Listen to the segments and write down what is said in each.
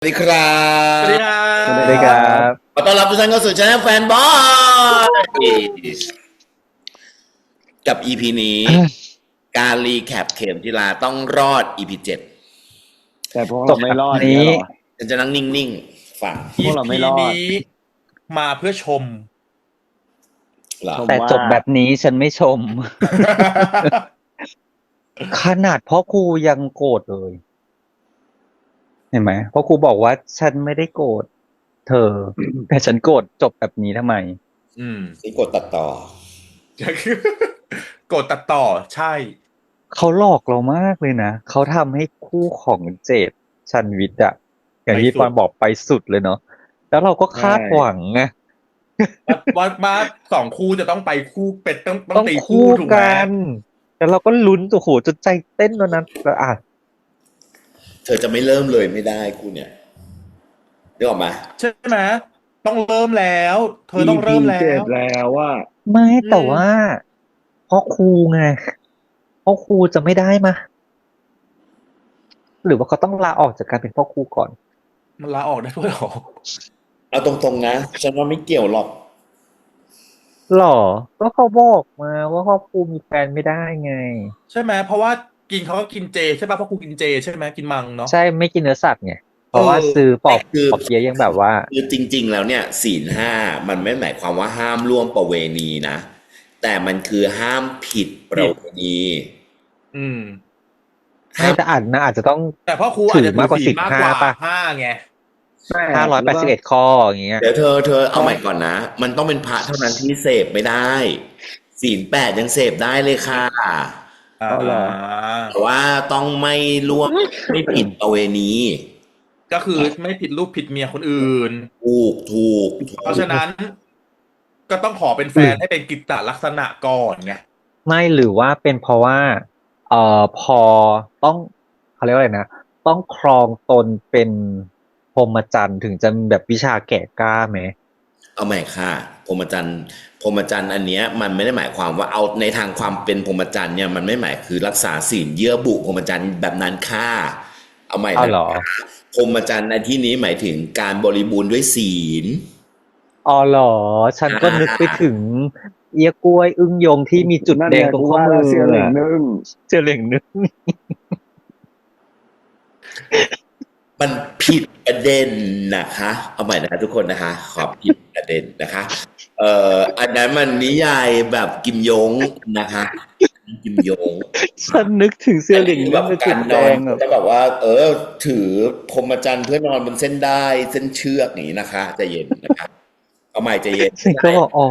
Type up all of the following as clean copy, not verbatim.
สวัสดีครับสวัสดีครัสวัสดีครับบขอต้อนรับทุกท่านเข้าสู่ช่องแฟนบอยกับ EP นี้การรีแคปเข็มจีราต้องรอด EP 7แต่พวกเราไม่รอดนี้เนี่ยหรอฉันจะนั่งนิ่งๆฟังพวกเราไม่รอดนี้มาเพื่อชม เหรอ ชม แต่ ว่า จบแบบนี้ฉันไม่ชม ขนาดพ่อครูยังโกรธเลย เห็นไหมพ่อครูบอกว่าฉันไม่ได้โกรธเธอ แต่ฉันโกรธจบแบบนี้ทำไม อืม นี่กดตัดต่อ กดตัดต่อใช่ เขาหลอกเรามากเลยนะเขาทำให้คู่ของเจดชันวิทย์อะอย่างที่ ไปสุด ปอนบอกไปสุดเลยเนาะแล้วเราก็คาดหวังไง ว่าสองคู่จะต้องไปคู่เป็นต้อง ต้อง ตี คู่ ถูกไหม กันแต่เราก็ลุ้นโอ้โหจนใจเต้นตอนนั้นแล้วอ่ะ เธอจะไม่เริ่มเลยไม่ได้กูเนี่ยนึกออกไหม ใช่ไหมต้องเริ่มแล้ว เธอต้องเริ่มแล้ EP เจ็ด ว แล้วว่า ไม่แต่ อืม ว่าพ่อครูไงพ่อครูจะไม่ได้มาหรือว่าเขาต้องลาออกจากการเป็นพ่อครูก่อน มันลาออกได้ด้วยเหรอ เอาตรงๆนะฉันว่าไม่เกี่ยวหรอก หรอก็เขาบอกมาว่าพ่อครูมีแฟนไม่ได้ไง ใช่ไหมเพราะว่ากินเขาก็กินเจใช่ป่ะเพราะครูกินเจใช่ไหมกินมังเนาะ ใช่ไม่กินเนื้อสัตว์ไงเพราะว่า เออ ซื้อปอบ คือ ปอบเปี๊ยะยังแบบว่า คือจริงๆแล้วเนี่ยศีลห้ามันไม่หมายความว่าห้ามล่วงประเวณีนะ แต่มันคือห้ามผิดประเวณี อืม ไม่แต่อาจจะต้อง แต่พ่อครูอาจจะ ถือมากกว่า ศีลมากกว่า 15ป่ะ ห้าไง 581 ข้ออย่างเงี้ย เดี๋ยวเธอเอาใหม่ก่อนนะ มันต้องเป็นพระเท่านั้นที่เสพไม่ได้ ศีล8ยังเสพได้เลยค่ะ เอาเหรอ แต่ว่าต้องไม่ล่วงไม่ผิดประเวณี ก็คือไม่ผิดลูกผิดเมียคนอื่น ถูก เพราะฉะนั้น ก็ต้องขอเป็นแฟนให้เป็นกิตตลักษณะก่อนไง ไม่หรือว่าเป็นเพราะว่าพอต้องเขาเรียกว่าอะไรนะต้องครองตนเป็นพรหมจรรย์ถึงจะมีแบบวิชาแก่กล้าไหม เอาใหม่ค่ะพรหมจรรย์อันเนี้ยมันไม่ได้หมายความว่าเอาในทางความเป็นพรหมจรรย์เนี่ยมันไม่หมายคือรักษาศีลเยื่อบุพรหมจรรย์แบบนั้นค่ะเอาใหม่ อ้าว นะ เหรอ พรหมจรรย์ในที่นี้หมายถึงการบริบูรณ์ด้วยศีล อ๋อเหรอ ฉันก็นึกไปถึงเอียกล้วยอึ้งยงที่มีจุดแดงตรงข้อมือ เสียเหล่งนึ่ง เจอเหล่งนึง มันผิดประเด็นนะคะ เอาใหม่นะคะทุกคนนะคะ ขอผิดประเด็นนะคะ อันนั้นมันนิยายแบบกิมยงนะคะ กิมยง ฉันนึกถึงเสื้อเหล่ง แบ นึง บ เป็น กา จุ ร ด น แด อน งแบบ จะแบบว่า ถือพรหมจรรย์เพื่อนอนบนเส้นได้เส้นเชือกอย่างนี้นะคะใจเย็นนะคะ เอาใหม่ใจเย็น ฉันก็บอกอ๋อ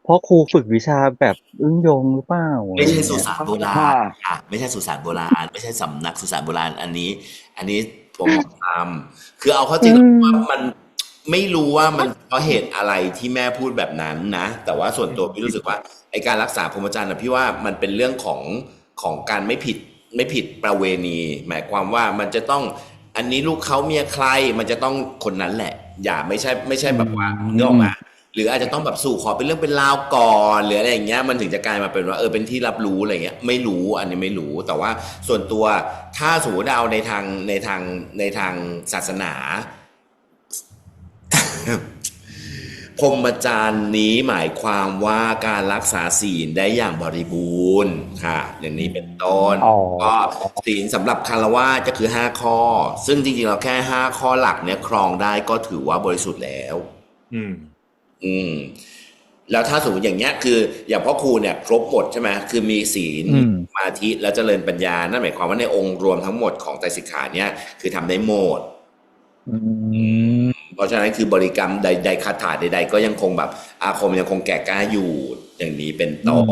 เพราะครูฝึกวิชาแบบอึ้งยงหรือเปล่า ไม่ใช่สุสานโบราณ ค่ะ ค่ะไม่ใช่สุสานโบราณ ไม่ใช่สำนักสุสานโบราณ อันนี้ผมทำคือเอาเข้าจริงว่ามันไม่รู้ว่ามันเพราะเหตุอะไรที่แม่พูดแบบนั้นนะ แต่ว่าส่วนตัวพี่รู้สึกว่าไอการรักษาพรหมจรรย์นะพี่ว่ามันเป็นเรื่องของการไม่ผิดประเวณี หมายความว่ามันจะต้องอันนี้ลูกเขาเมียใคร มันจะต้องคนนั้นแหละ อย่าไม่ใช่แบบว่าเนื้อออกมา หรืออาจจะต้องแบบสู่ขอเป็นเรื่องเป็นราวก่อนหรืออะไรอย่างเงี้ยมันถึงจะกลายมาเป็นว่าเป็นที่รับรู้อะไรเงี้ยไม่รู้อันนี้ไม่รู้แต่ว่าส่วนตัวถ้าสมมติเอาในทางศาสนา พรหมจรรย์นี้หมายความว่าการรักษาศีลได้อย่างบริบูรณ์ค่ะ อย่างนี้เป็นต้น อ๋อ ก็ศีลสำหรับคฤหัสถ์ก็คือ5ข้อ ซึ่งจริงๆเราแค่5ข้อหลักเนี่ยครองได้ก็ถือว่าบริสุทธิ์แล้ว อืม แล้วถ้าสมมติอย่างเงี้ยคืออย่างพ่อครูเนี่ยครบหมดใช่ไหมคือมีศีลสมาธิแล้วเจริญปัญญานั่นหมายความว่าในองค์รวมทั้งหมดของไตรสิกขาเนี่ยคือทำได้หมด อืม เพราะฉะนั้นคือบริกรรมใดๆคาถาใดๆก็ยังคงแบบอาคมยังคงแก่กล้าอยู่อย่างนี้เป็นต้น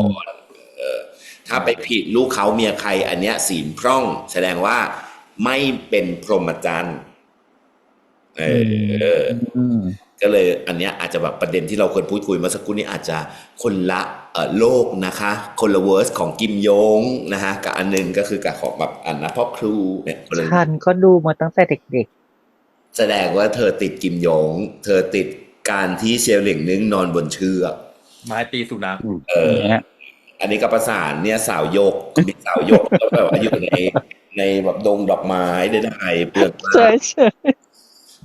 ถ้าไปผิดลูกเขาเมียใครอันเนี้ยศีลพร่องแสดงว่าไม่เป็นพรหมจรรย์ก็เลยอันเนี้ยอาจจะแบบประเด็นที่เราเคยพูดคุยเมื่อสักครู่นี้อาจจะคนละโลกนะคะคนละเวอร์สของกิมยงนะฮะกับอันนึงก็คือกับของแบบอันนะพ่อครูเนี่ยคนละ ฉันก็ดูมาตั้งแต่เด็ก แสดงว่าเธอติดกิมยงเธอติดการที่เซียวเหล่งนึงนอนบนเชือก ไม้ตีสุนัข ๆเนี่ย อันนี้ก็ประสานเนี่ยสาวโยกมีสาวโยกแล้วแบบว่าอยู่ในแบบดงดอกไม้ได้เปลือก ใช่ใช่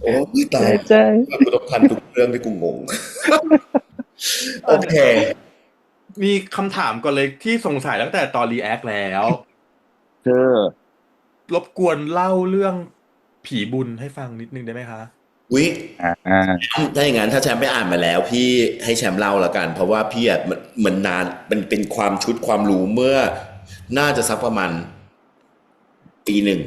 โอ้ยตาย ใจ กูต้องทันทุกเรื่องที่กูงง โอเค มีคำถามก่อนเลยที่สงสัยตั้งแต่ตอนรีแอคแล้ว คือ รบกวนเล่าเรื่องผีบุญให้ฟังนิดนึงได้ไหมคะ วิ อ่า ถ้าอย่างนั้นถ้าแชมป์ไปอ่านมาแล้วพี่ให้แชมป์เล่าละกัน เพราะว่าพี่อ่ะมันนานมันเป็นความชุดความรู้เมื่อน่าจะสักประมาณปีหนึ่ง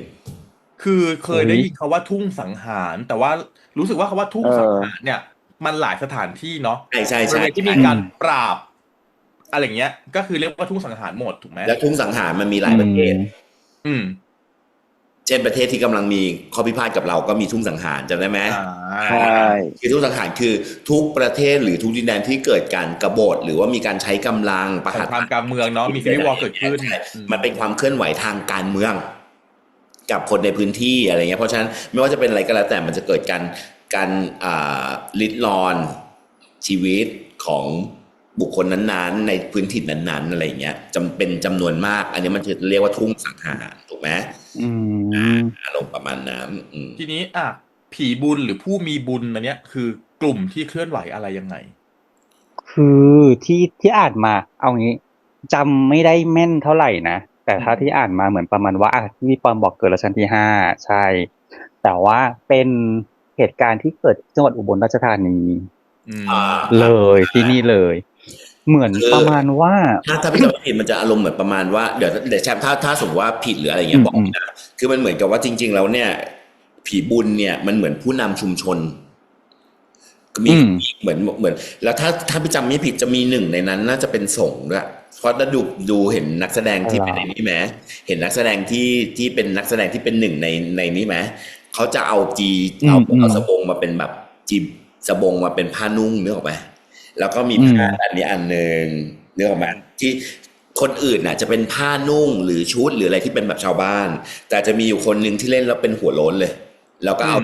คือเคยได้ยินคำว่าทุ่งสังหาร แต่ว่ารู้สึกว่าคำว่าทุ่งสังหารเนี่ย มันหลายสถานที่เนาะ ใช่ใช่ บริ ใช่ เวณที่มีการปราบ อะไรเงี้ย ก็คือเรียกว่าทุ่งสังหารหมดถูกไหม แล้วทุ่งสังหารมันมีหลายประเทศ อืม เช่นประเทศที่กำลังมีข้อพิพาทกับเราก็มีทุ่งสังหารจำได้ไหม ใช่ คือทุ่งสังหารคือทุกประเทศหรือทุกดินแดนที่เกิดการกบฏหรือว่ามีการใช้กำลังประ ส หั ง ต ครามกลางเมืองเนาะมีซีรีส์วอร์เกิดขึ้น ใช่มันเป็นความเคลื่อนไหวทางการเมือง กับคนในพื้นที่อะไรเงี้ยเพราะฉะนั้นไม่ว่าจะเป็นอะไรก็แล้วแต่มันจะเกิดการลิดรอนชีวิตของบุคคลนั้นๆในพื้นที่นั้นๆอะไรเงี้ยเป็นจำนวนมาก อันนี้มันจะเรียกว่าทุ่งสังหารถูกไหมอารมณ์ประมาณนั้น ทีนี้ผีบุญหรือผู้มีบุญอันเนี้ยคือกลุ่มที่เคลื่อนไหวอะไรยังไง คือที่อ่านมา เอางี้จำไม่ได้แม่นเท่าไหร่นะแต่ถ้าที่อ่านมาเหมือนประมาณว่าที่พี่ปอนบอกเกิดรัชกาลที่5ใช่ แต่ว่าเป็นเหตุการณ์ที่เกิดที่จังหวัดอุบลราชธานีเลยที่นี่เลย เหมือนประมาณว่า ถ้าพี่จำไม่ผิดมันจะอารมณ์เหมือนประมาณว่าเดี๋ยวแชมป์ถ้าสมมติว่าผิดหรืออะไรเงี้ยบอกนะคือมันเหมือนกับว่าจริงๆแล้วเนี่ย ผีบุญเนี่ยมันเหมือนผู้นำชุมชนมีเหมือนแล้วถ้าพี่จำไม่ผิดจะมีหนึ่งในนั้นน่าจะเป็นสงฆ์ด้วยเพราะถ้าดูเห็นนักแสดงที่เป็นในนี้ไหมเห็นนักแสดงที่เป็นนักแสดงที่เป็นหนึ่งในนี้ไหมเขาจะเอาเอาสบงมาเป็นแบบจีสบงมาเป็นผ้านุ่งนึกออกไหมแล้วก็มีผ้าอันนี้อันหนึ่งนึกออกไหมที่คนอื่นน่ะจะเป็นผ้านุ่งหรือชุดหรืออะไรที่เป็นแบบชาวบ้านแต่จะมีอยู่คนนึงที่เล่นแล้วเป็นหัวโล้นเลยแล้วก็เ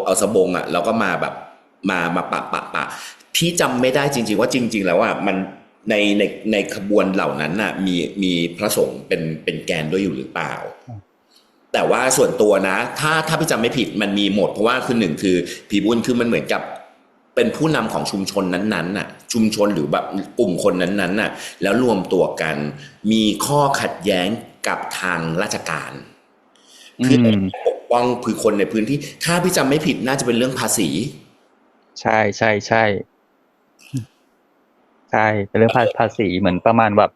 อาสบงอ่ะแล้วก็มาแบบมาปะพี่จำไม่ได้จริงๆว่าจริงๆแล้วอ่ะมันในขบวนเหล่านั้นน่ะมีพระสงฆ์เป็นแกนด้วยอยู่หรือเปล่าแต่ว่าส่วนตัวนะถ้าพี่จำไม่ผิดมันมีหมดเพราะว่าคือหนึ่งคือผีบุญคือมันเหมือนกับเป็นผู้นำของชุมชนนั้นๆน่ะชุมชนหรือแบบกลุ่มคนนั้นๆน่ะแล้วรวมตัวกันมีข้อขัดแย้งกับทางราชการเพื่อปกป้องคือคนในพื้นที่ถ้าพี่จำไม่ผิดน่าจะเป็นเรื่องภาษีใช่ใช่ใช่ใช่เป็นเรื่องภาษีเหมือนประมาณแบบ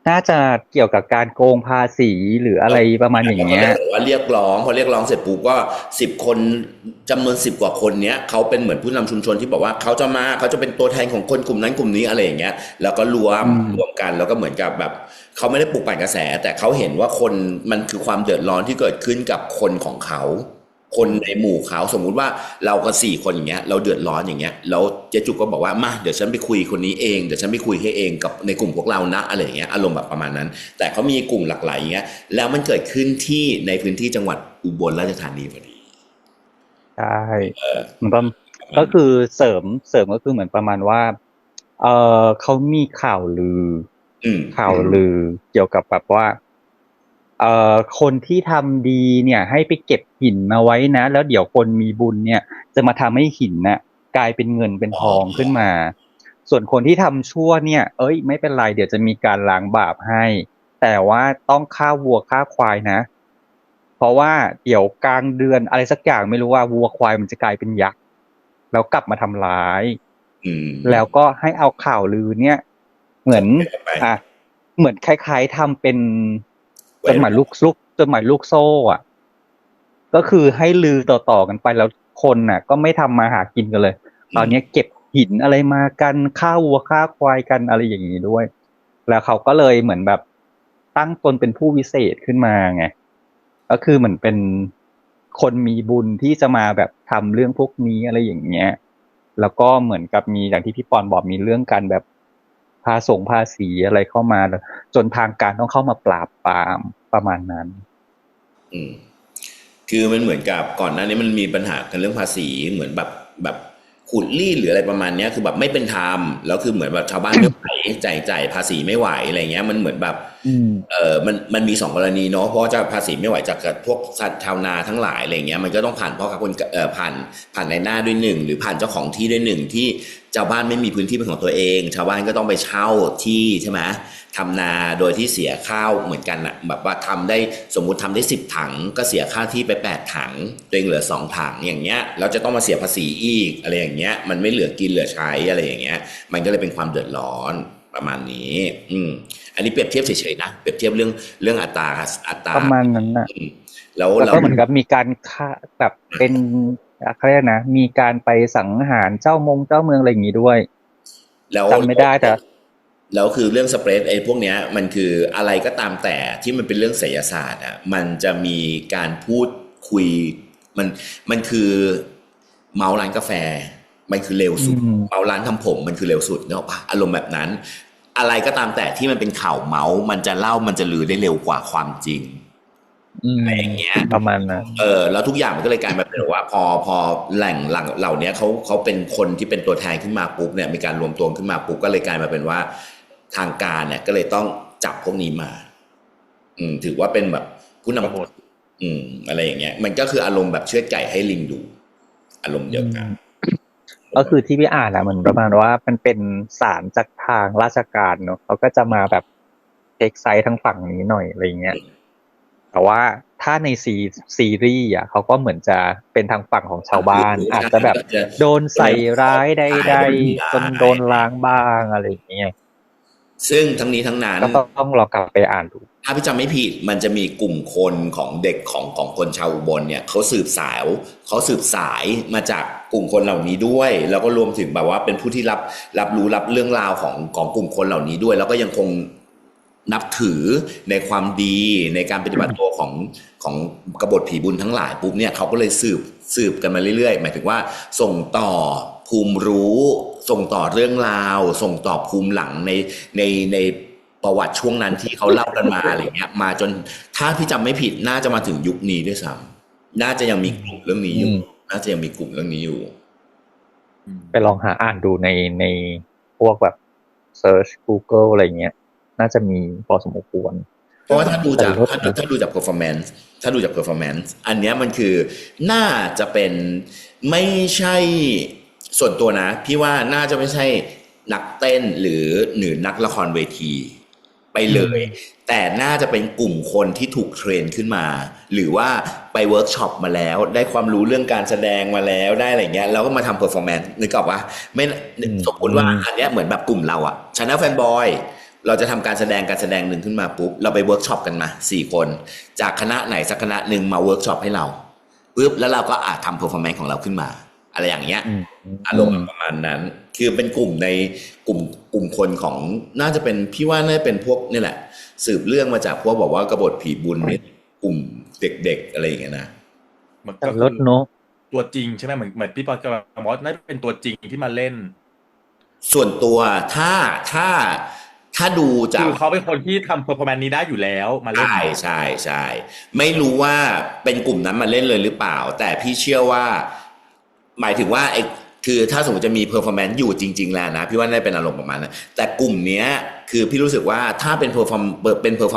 น่าจะเกี่ยวกับการโกงภาษีหรืออะไรประมาณอย่างเงี้ยว่าเรียกร้องพอเรียกร้องเสร็จปุ๊บก็10 คนจำนวน10 กว่าคนเนี้ยเขาเป็นเหมือนผู้นำชุมชนที่บอกว่าเขาจะเป็นตัวแทนของคนกลุ่มนั้นกลุ่มนี้อะไรอย่างเงี้ยแล้วก็รวมกันแล้วก็เหมือนกับแบบเขาไม่ได้ปลุกปั่นกระแสแต่เขาเห็นว่าคนมันคือความเดือดร้อนที่เกิดขึ้นกับคนของเขาคนในหมู่เขาสมมุติว่าเราก็4 คนอย่างเงี้ยเราเดือดร้อนอย่างเงี้ยแล้วเจ๊จุกก็บอกว่ามาเดี๋ยวฉันไปคุยคนนี้เองเดี๋ยวฉันไปคุยให้เองกับในกลุ่มพวกเรานะอะไรอย่างเงี้ยอารมณ์แบบประมาณนั้นแต่เขามีกลุ่มหลากหลายอย่างเงี้ยแล้วมันเกิดขึ้นที่ในพื้นที่จังหวัดอุบลราชธานีพอดีใช่มันก็คือเสริมก็คือเหมือนประมาณว่าเขามีข่าวลือเกี่ยวกับแบบว่าคนที่ทำดีเนี่ยให้ไปเก็บหินมาไว้นะแล้วเดี๋ยวคนมีบุญเนี่ยจะมาทำให้หินน่ะกลายเป็นเงินเป็นทองขึ้นมาส่วนคนที่ทำชั่วเนี่ยไม่เป็นไรเดี๋ยวจะมีการล้างบาปให้แต่ว่าต้องฆ่าวัวฆ่าควายนะเพราะว่าเดี๋ยวกลางเดือนอะไรสักอย่างไม่รู้ว่าวัวควายมันจะกลายเป็นยักษ์แล้วกลับมาทำร้ายแล้วก็ให้เอาข่าวลือเนี่ยเหมือนเหมือนคล้ายๆทำเป็นจดหมายลูกโซ่อ่ะก็คือให้ลือต่อๆกันไปแล้วคนน่ะก็ไม่ทำมาหากินกันเลยตอนนี้เก็บหินอะไรมากันฆ่าวัวฆ่าควายกันอะไรอย่างนี้ด้วยแล้วเขาก็เลยเหมือนแบบตั้งตนเป็นผู้วิเศษขึ้นมาไงก็คือเหมือนเป็นคนมีบุญที่จะมาแบบทำเรื่องพวกนี้อะไรอย่างเงี้ยแล้วก็เหมือนกับมีอย่างที่พี่ปอนบอกมีเรื่องการแบบภาษีอะไรเข้ามาจนทางการต้องเข้ามาปราบปรามประมาณนั้นคือมันเหมือนกับก่อนหน้านี้มันมีปัญหากันเรื่องภาษีเหมือนแบบขูดรีดหรืออะไรประมาณนี้คือแบบไม่เป็นธรรมแล้วคือเหมือนแบบชาวบ้านไม่ไหวจ่ายภาษีไม่ไหวอะไรเงี้ยมันเหมือนแบบ มันมีสองกรณีเนาะเพราะจะภาษีไม่ไหวจากพวกสัตว์ชาวนาทั้งหลายอะไรเงี้ยมันก็ต้องผ่านพ่อค้าคนผ่านในหน้าด้วยหนึ่งหรือผ่านเจ้าของที่ด้วยหนึ่งที่ชาวบ้านไม่มีพื้นที่เป็นของตัวเองชาวบ้านก็ต้องไปเช่าที่ใช่ไหมทำนาโดยที่เสียข้าวเหมือนกันอะแบบว่าทำได้สมมุติทำได้10 ถังก็เสียค่าที่ไป8 ถังตัวเองเหลือ2 ถังอย่างเงี้ยแล้วจะต้องมาเสียภาษีอีกอะไรอย่างเงี้ยมันไม่เหลือกินเหลือใช้อะไรอย่างเงี้ยมันก็เลยเป็นความเดือดร้อนประมาณนี้อันนี้เปรียบเทียบเฉยๆนะเปรียบเทียบเรื่องอัตราประมาณนั้นนะแล้ว ก็เหมือนกับมีการฆ่าแบบเป็นอะไรนะมีการไปสังหารเจ้าเมืองอะไรอย่างนี้ด้วยจำไม่ได้แต่แล้วคือเรื่องสเปรดไอ้พวกเนี้ยมันคืออะไรก็ตามแต่ที่มันเป็นเรื่องไสยศาสตร์อ่ะมันจะมีการพูดคุยมันคือเมาร้านกาแฟมันคือเร็วสุดเมาร้านทำผมมันคือเร็วสุดเนอะปะอารมณ์แบบนั้นอะไรก็ตามแต่ที่มันเป็นข่าวเมาส์มันจะเล่ามันจะลือได้เร็วกว่าความจริงอะไรอย่างเงี้ยประมาณนั้นแล้วทุกอย่างมันก็เลยกลายมาเป็นว่าพอแหล่งเหล่านี้เขาเป็นคนที่เป็นตัวแทนขึ้นมาปุ๊บเนี่ยมีการรวมตัวขึ้นมาปุ๊บก็เลยกลายมาเป็นว่าทางการเนี่ยก็เลยต้องจับพวกนี้มาถือว่าเป็นแบบผู้นำอะไรอย่างเงี้ยมันก็คืออารมณ์แบบเชือดไก่ให้ลิงดูอารมณ์เดียวกันก็คือที่พี่อ่านเหมือนประมาณว่ามันเป็นศาลจากทางราชการเนอะเขาก็จะมาแบบเช็คไซต์ทางฝั่งนี้หน่อยอะไรเงี้ยแต่ว่าถ้าในซีรีส์เขาก็เหมือนจะเป็นทางฝั่งของชาวบ้านอาจจะแบบโดนใส่ร้ายใดๆจนโดนล้างบ้างอะไรอย่างเงี้ยซึ่งทั้งนี้ทั้งนั้นก็ต้องรอกลับไปอ่านดูถ้าพี่จำไม่ผิดมันจะมีกลุ่มคนของเด็กของคนชาวอุบลเนี่ยเขาสืบสายมาจากกลุ่มคนเหล่านี้ด้วยแล้วก็รวมถึงแบบว่าเป็นผู้ที่รับรู้เรื่องราวของกลุ่มคนเหล่านี้ด้วยแล้วก็ยังคงนับถือในความดีในการปฏิบัติตัวของกบฏผีบุญทั้งหลายปุ๊บเนี่ยเขาก็เลยสืบกันมาเรื่อยๆหมายถึงว่าส่งต่อภูมิรู้ส่งต่อเรื่องราวส่งต่อภูมิหลังในประวัติช่วงนั้นที่เขาเล่ากันมาอะไรเงี้ยมาจนถ้าพี่จำไม่ผิดน่าจะมาถึงยุคนี้ด้วยซ้ำน่าจะยังมีกลุ่มเรื่องนี้อยู่ไปลองหาอ่านดูในพวกแบบ search Google อะไรเงี้ยน่าจะมีพอสมควรเพราะว่าถ้าดูจาก performance อันเนี้ยมันคือน่าจะเป็นไม่ใช่ส่วนตัวนะพี่ว่าน่าจะไม่ใช่นักเต้นหรือนักละครเวทีไปเลยแต่น่าจะเป็นกลุ่มคนที่ถูกเทรนขึ้นมาหรือว่าไปเวิร์กช็อปมาแล้วได้ความรู้เรื่องการแสดงมาแล้วได้อะไรเงี้ยแล้วก็มาทำ performance นึกออกปะไม่สมมติว่าอันเนี้ยเหมือนแบบกลุ่มเราอะ Channel Fanboyเราจะทำการแสดงหนึ่งขึ้นมาปุ๊บเราไปเวิร์กช็อปกันมา4 คนจากคณะไหนสักคณะหนึ่งมาเวิร์กช็อปให้เราปุ๊บแล้วเราก็อาจทำ performance ของเราขึ้นมาอะไรอย่างเงี้ยอารมณ์ประมาณนั้นคือเป็นกลุ่มในกลุ่มคนของน่าจะเป็นพี่ว่าน่าจะเป็นพวกนี่แหละสืบเรื่องมาจากพวกบอกว่ากบฏผีบุญนี่กลุ่มเด็กๆอะไรอย่างเงี้ยนะมันก็คือตัวจริงใช่ไหมเหมือนพี่ปอกำลังบอกว่าน่าจะเป็นตัวจริงที่มาเล่นส่วนตัวถ้าดูจากคือเขาเป็นคนที่ทำเพอร์ฟอร์แมนซ์นี้ได้อยู่แล้วมาเล่นใช่ไม่รู้ว่าเป็นกลุ่มนั้นมาเล่นเลยหรือเปล่าแต่พี่เชื่อว่าหมายถึงว่าไอ้คือถ้าสมมติจะมีเพอร์ฟอร์แมนซ์อยู่จริงๆแล้วนะพี่ว่าได้เป็นอารมณ์ประมาณนั้นแต่กลุ่มเนี้ยคือพี่รู้สึกว่าถ้าเป็นเพอร์ฟอร์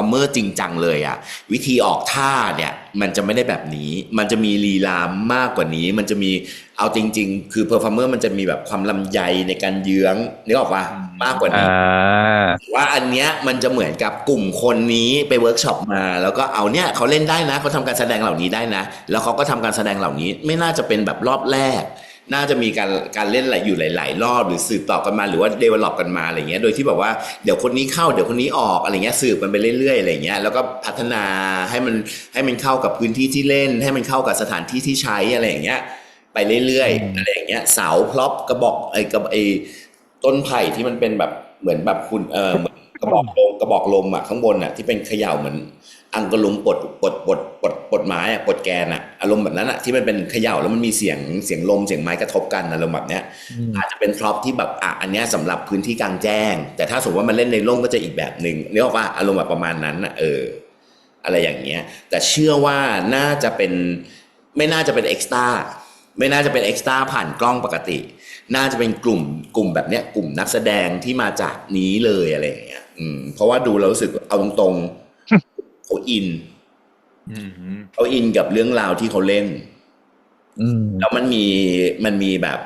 เมอร์จริงจังเลยอ่ะวิธีออกท่าเนี่ยมันจะไม่ได้แบบนี้มันจะมีลีลามากกว่านี้มันจะมีเอาจริงๆคือเพอร์ฟอร์เมอร์มันจะมีแบบความลำใยในการเยื้องนึกออกป่ะมากกว่านี้ว่าอันเนี้ยมันจะเหมือนกับกลุ่มคนนี้ไปเวิร์กช็อปมาแล้วก็เอาเนี่ยเขาเล่นได้นะเขาทำการแสดงเหล่านี้ได้นะแล้วเขาก็ทำการแสดงเหล่านี้ไม่น่าจะเป็นแบบรอบแรกน่าจะมีการเล่นอะไรอยู่หลายๆรอบหรือสืบต่อกันมาหรือว่าเดเวลลอปกันมาอะไรเงี้ยโดยที่แบบว่าเดี๋ยวคนนี้เข้าเดี๋ยวคนนี้ออกอะไรเงี้ยสืบกันไปเรื่อยๆอะไรเงี้ยแล้วก็พัฒนาให้มันเข้ากับพื้นที่ที่เล่นให้มันเข้ากับสถานที่ที่ใช้อะไรอย่างเงี้ยไปเรื่อยๆอะไรอย่างเงี้ยเสาพร็อพกระบอกต้นไผ่ที่มันเป็นแบบเหมือนแบบคุณเหมือนกระบอกลมอ่ะข้างบนอ่ะที่เป็นเขย่าเหมือนอังกะลุงปลดไม้ปลดแกนอะอารมณ์แบบนั้นอะที่มันเป็นเขย่าแล้วมันมีเสียงลมเสียงไม้กระทบกันอารมณ์แบบเนี้ยอาจจะเป็นพร็อพที่แบบอันเนี้ยสำหรับพื้นที่กลางแจ้งแต่ถ้าสมมติว่ามันเล่นในร่มก็จะอีกแบบนึงนึกออกป่ะอารมณ์แบบประมาณนั้นอะอะไรอย่างเงี้ยแต่เชื่อว่าน่าจะเป็นไม่น่าจะเป็นเอ็กซ์ตร้าไม่น่าจะเป็นเอ็กซ์ตร้าผ่านกล้องปกติน่าจะเป็นกลุ่มแบบเนี้ยกลุ่มนักแสดงที่มาจากนี้เลยอะไรอย่างเงี้ย เพราะว่าดูแล้วรู้สึกเอาตรงๆเขาอิน อืม เขาอินกับเรื่องราวที่เขาเล่น แล้วมันมีแบบ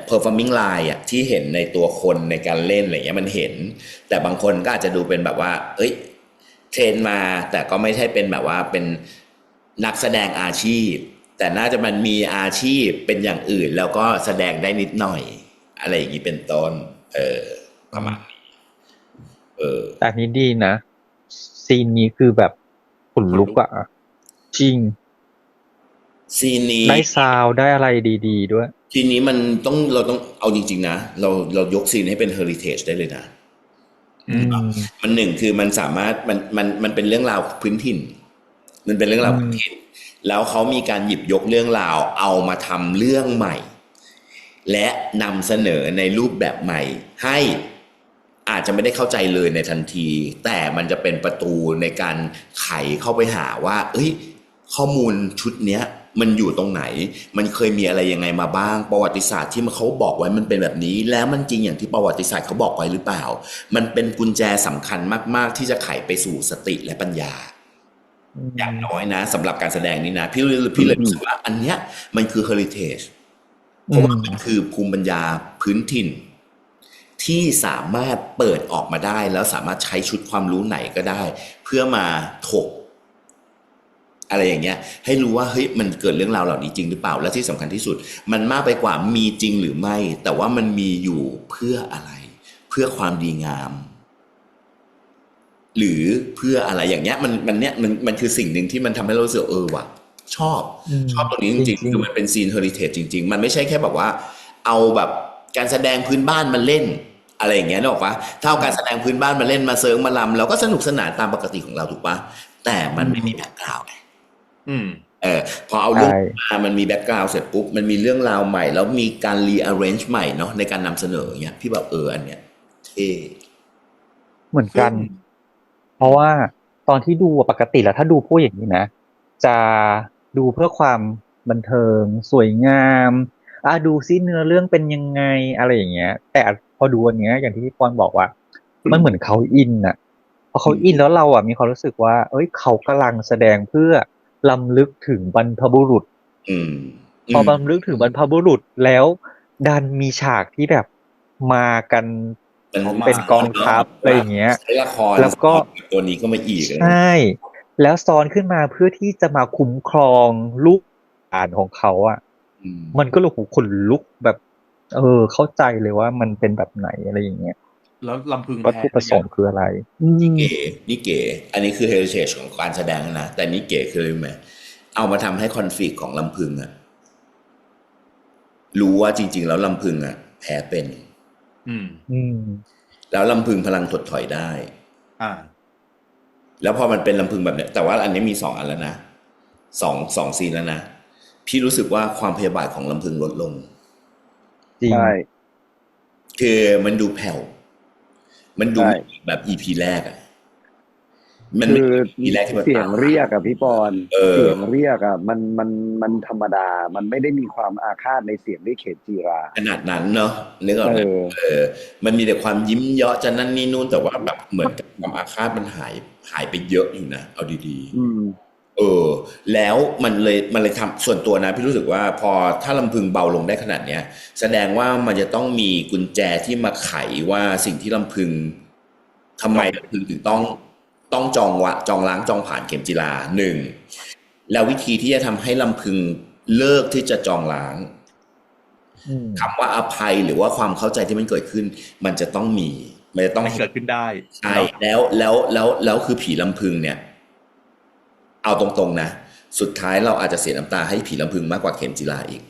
performing line อ่ะที่เห็นในตัวคนในการเล่นอะไรเงี้ยมันเห็น แต่บางคนก็อาจจะดูเป็นแบบว่าเอ้ยเทรนมาแต่ก็ไม่ใช่เป็นแบบว่าเป็นนักแสดงอาชีพ แต่น่าจะมันมีอาชีพเป็นอย่างอื่นแล้วก็แสดงได้นิดหน่อยอะไรอย่างนี้เป็นต้นประมาณนี้แต่นี้ดีนะซีนนี้คือแบบขนลุกอะจริงซีนนี้ได้ซาวได้อะไรดีๆด้วยซีนนี้มันเราต้องเอาจริงๆนะเรายกซีนให้เป็น heritage ได้เลยนะมันหนึ่งคือมันสามารถมันเป็นเรื่องราวพื้นถิ่นมันเป็นเรื่องราวพื้นถิ่นแล้วเขามีการหยิบยกเรื่องราวเอามาทำเรื่องใหม่และนำเสนอในรูปแบบใหม่ให้อาจจะไม่ได้เข้าใจเลยในทันทีแต่มันจะเป็นประตูในการไขเข้าไปหาว่าเอ้ยข้อมูลชุดเนี้ยมันอยู่ตรงไหนมันเคยมีอะไรยังไงมาบ้างประวัติศาสตร์ที่เขาบอกไว้มันเป็นแบบนี้แล้วมันจริงอย่างที่ประวัติศาสตร์เขาบอกไว้หรือเปล่ามันเป็นกุญแจสำคัญมากๆที่จะไขไปสู่สติและปัญญาอย่างน้อยนะสำหรับการแสดงนี้นะพี่เลยรู้สึกว่าอันเนี้ยมันคือ heritage เพราะว่ามันคือภูมิปัญญาพื้นถิ่นที่สามารถเปิดออกมาได้แล้วสามารถใช้ชุดความรู้ไหนก็ได้เพื่อมาถกอะไรอย่างเงี้ยให้รู้ว่าเฮ้ยมันเกิดเรื่องราวเหล่านี้จริงหรือเปล่าและที่สำคัญที่สุดมันมากไปกว่ามีจริงหรือไม่แต่ว่ามันมีอยู่เพื่ออะไรเพื่อความดีงามหรือเพื่ออะไรอย่างเงี้ยมันคือสิ่งหนึ่งที่มันทำให้เรารู้สึกว่ะชอบตรงนี้จริงๆคือมันเป็นซีนเฮอริเทจจริงๆมันไม่ใช่แค่แบบว่าเอาแบบการแสดงพื้นบ้านมาเล่นอะไรอย่างเงี้ยนึกออกปะถ้าเอาการแสดงพื้นบ้านมาเล่นมาเซิร์งมาลำเราก็สนุกสนานตามปกติของเราถูกปะแต่มันไม่มีแบ็คกราวด์ไงพอเอาเรื่องมันมีแบ็คกราวด์เสร็จปุ๊บมันมีเรื่องราวใหม่แล้วมีการรีอาร์เรนจ์ใหม่เนาะในการนำเสนออย่างเงี้ยพี่แบบอันเนี้ยเท่เหมือนกันเพราะว่าตอนที่ดูปกติแล้วถ้าดูพวกอย่างนี้นะจะดูเพื่อความบันเทิงสวยงามดูซิเนื้อเรื่องเป็นยังไงอะไรอย่างเงี้ยแต่พอดูอันเนี้ยอย่างที่พี่ปอนบอกว่ามันเหมือนเขาอินอ่ะพอเขาอินแล้วเรามีความรู้สึกว่าเอ้ยเขากำลังแสดงเพื่อรำลึกถึงบรรพบุรุษพอรำลึกถึงบรรพบุรุษแล้วดันมีฉากที่แบบมากันเป็นกองทัพอะไรอย่างเงี้ยแล้วก็ตัวนี้ก็มาอีกใช่แล้วซ้อนขึ้นมาเพื่อที่จะมาคุ้มครองลูกหลานของเขามันก็เลยขนลุกแบบเข้าใจเลยว่ามันเป็นแบบไหนอะไรอย่างเงี้ยแล้วลำพึงวัตถุประสงค์คืออะไรนี่เก๋อันนี้คือ heritage ของการแสดงนะแต่นี่เก๋คืออะไรไหมเอามาทำให้คอนฟลิกต์ของลำพึงรู้ว่าจริงๆแล้วลำพึงแพ้เป็นแล้วลำพึงพลังถดถอยได้แล้วพอมันเป็นลำพึงแบบเนี้ยแต่ว่าอันนี้มี2อันแล้วนะสองซีนแล้วนะพี่รู้สึกว่าความพยาบาทของลำพึงลดลงใช่คือมันดูแผ่วมันดูแบบ EP แรกมันคือ EP แรกที่เสียงเรียกพี่ปอนเสียงเรียกมันธรรมดามันไม่ได้มีความอาฆาตในเสียงด้วยเขตจีราขนาดนั้นเนาะนึกออกไหมมันมีแต่ความยิ้มเยาะจะนั่นนี่นู่นแต่ว่าแบบเหมือนกับความอาฆาตมันหายไปเยอะอยู่นะเอาดีๆแล้วมันเลยทำส่วนตัวนะพี่รู้สึกว่าพอถ้าลำพึงเบาลงได้ขนาดเนี้ยแสดงว่ามันจะต้องมีกุญแจที่มาไขว่าสิ่งที่ลำพึงทำไมลำพึงถึงต้องจองล้างจองผ่านเข็มจีรา1แล้ววิธีที่จะทำให้ลำพึงเลิกที่จะจองล้างคำว่าอภัยหรือว่าความเข้าใจที่มันเกิดขึ้นมันจะต้องเกิดขึ้นได้ใช่แล้วคือผีลำพึงเนี่ยเอาตรงๆนะสุดท้ายเราอาจจะเสียน้ำตาให้ผีลำพึงมากกว่าเข็มจีราอีก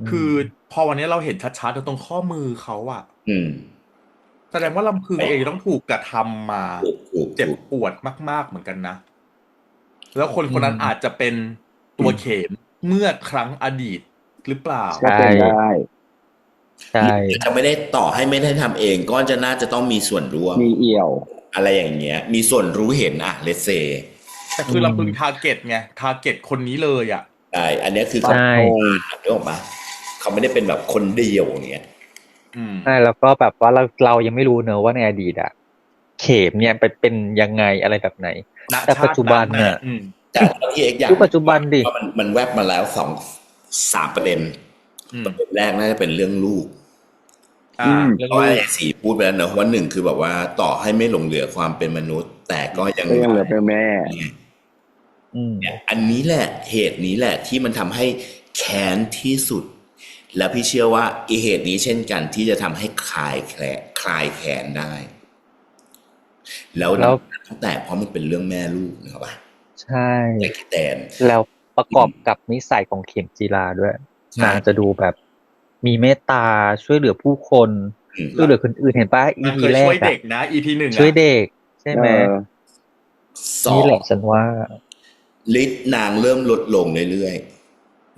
คือพอวันนี้เราเห็นชัดๆตรงข้อมือเขาแสดงว่าลำพึงเองต้องถูกกระทำมาเจ็บปวดมากๆเหมือนกันนะแล้วคนคนนั้นอาจจะเป็นตัวเข็มเมื่อครั้งอดีตหรือเปล่าใช่จะไม่ได้ต่อให้ไม่ได้ทำเองก็จะน่าจะต้องมีส่วนร่วมมีเอี่ยวอะไรอย่างเงี้ยมีส่วนรู้เห็นเลทเซแต่คือลำพึงทาร์เก็ตไงทาร์เก็ตคนนี้เลยใช่อันนี้คือเขาเรื่องออกมาเขาไม่ได้เป็นแบบคนเดียวอย่างเงี้ย แล้วก็แบบว่าเรายังไม่รู้เนอะว่าในอดีตอะเข็มเนี่ยเป็นยังไงอะไรแบบไหนแต่ปัจจุบันเนี่ยแต่ที่เอกอย่างปัจจุบันดิมันแวบมาแล้ว3 ประเด็นประเด็นแรกน่าจะเป็นเรื่องลูกเพราะว่าสีพูดไปแล้วเนอะว่า1คือแบบว่าต่อให้ไม่หลงเหลือความเป็นมนุษย์ แต่ก็ยังเหลือเป็นแม่อันนี้แหละเหตุนี้แหละที่มันทำให้แค้นที่สุดแล้วพี่เชื่อว่าอีเหตุนี้เช่นกันที่จะทำให้คลายแค้นได้แล้วตั้งแต่เพราะมันเป็นเรื่องแม่ลูกนะครับใช่แตนแล้วประกอบกับนิสัยของเข็มจีราด้วยนางจะดูแบบมีเมตตาช่วยเหลือผู้คนช่วยเหลือคนอื่นเห็นป่ะ EP แรกช่วยเด็กนะ EP 1ช่วยเด็กใช่ไหมนี่แหละฉันว่าฤทธิ์นางเริ่มลดลงเรื่อย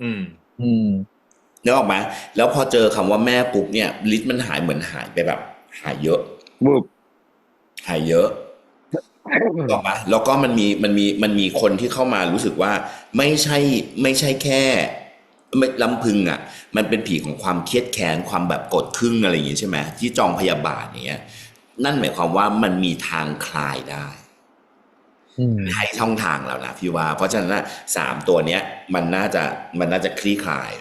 ๆนึกออกไหมแล้วพอเจอคำว่าแม่ปุ๊บเนี่ยฤทธิ์มันหายเหมือนหายไปแบบหายเยอะหายเยอะถูกไหมแล้วก็มันมีคนที่เข้ามารู้สึกว่าไม่ใช่แค่ลำพึงอ่ะมันเป็นผีของความเครียดแค้นความแบบกดขึ้นอะไรอย่างงี้ใช่ไหมที่จองพยาบาทเนี้ยนั่นหมายความว่ามันมีทางคลายได้ให้ช่องทางแล้วนะพี่ว่าเพราะฉะนั้น3 ตัวเนี้ยมันน่าจะคลี่คลาย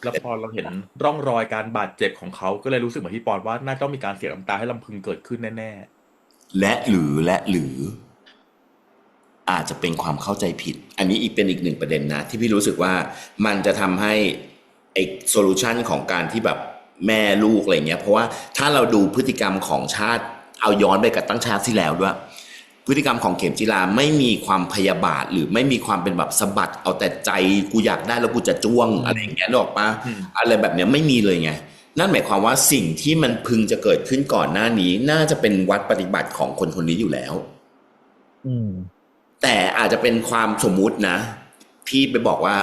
แล้วพอเราเห็นร่องรอยการบาดเจ็บของเขาก็เลยรู้สึกเหมือนพี่ปอนว่าน่าต้องมีการเสียน้ำตาให้ลำพึงเกิดขึ้นแน่ๆและหรืออาจจะเป็นความเข้าใจผิดอันนี้เป็นอีก1 ประเด็นนะที่พี่รู้สึกว่ามันจะทำให้ไอ้โซลูชันของการที่แบบแม่ลูกอะไรเงี้ยเพราะว่าถ้าเราดูพฤติกรรมของชาติเอาย้อนไปกับตั้งชาติที่แล้วด้วยพฤติกรรมของเข็มจีราไม่มีความพยาบาทหรือไม่มีความเป็นแบบสะบัดเอาแต่ใจกูอยากได้แล้วกูจะจ้วงอะไรอย่างเงี้ยหรอกปะอะไรแบบเนี้ยไม่มีเลยไงนั่นหมายความว่าสิ่งที่มันพึงจะเกิดขึ้นก่อนหน้านี้น่าจะเป็นวัดปฏิบัติของคนนี้อยู่แล้วแต่อาจจะเป็นความสมมุตินะพี่ไปบอกว่า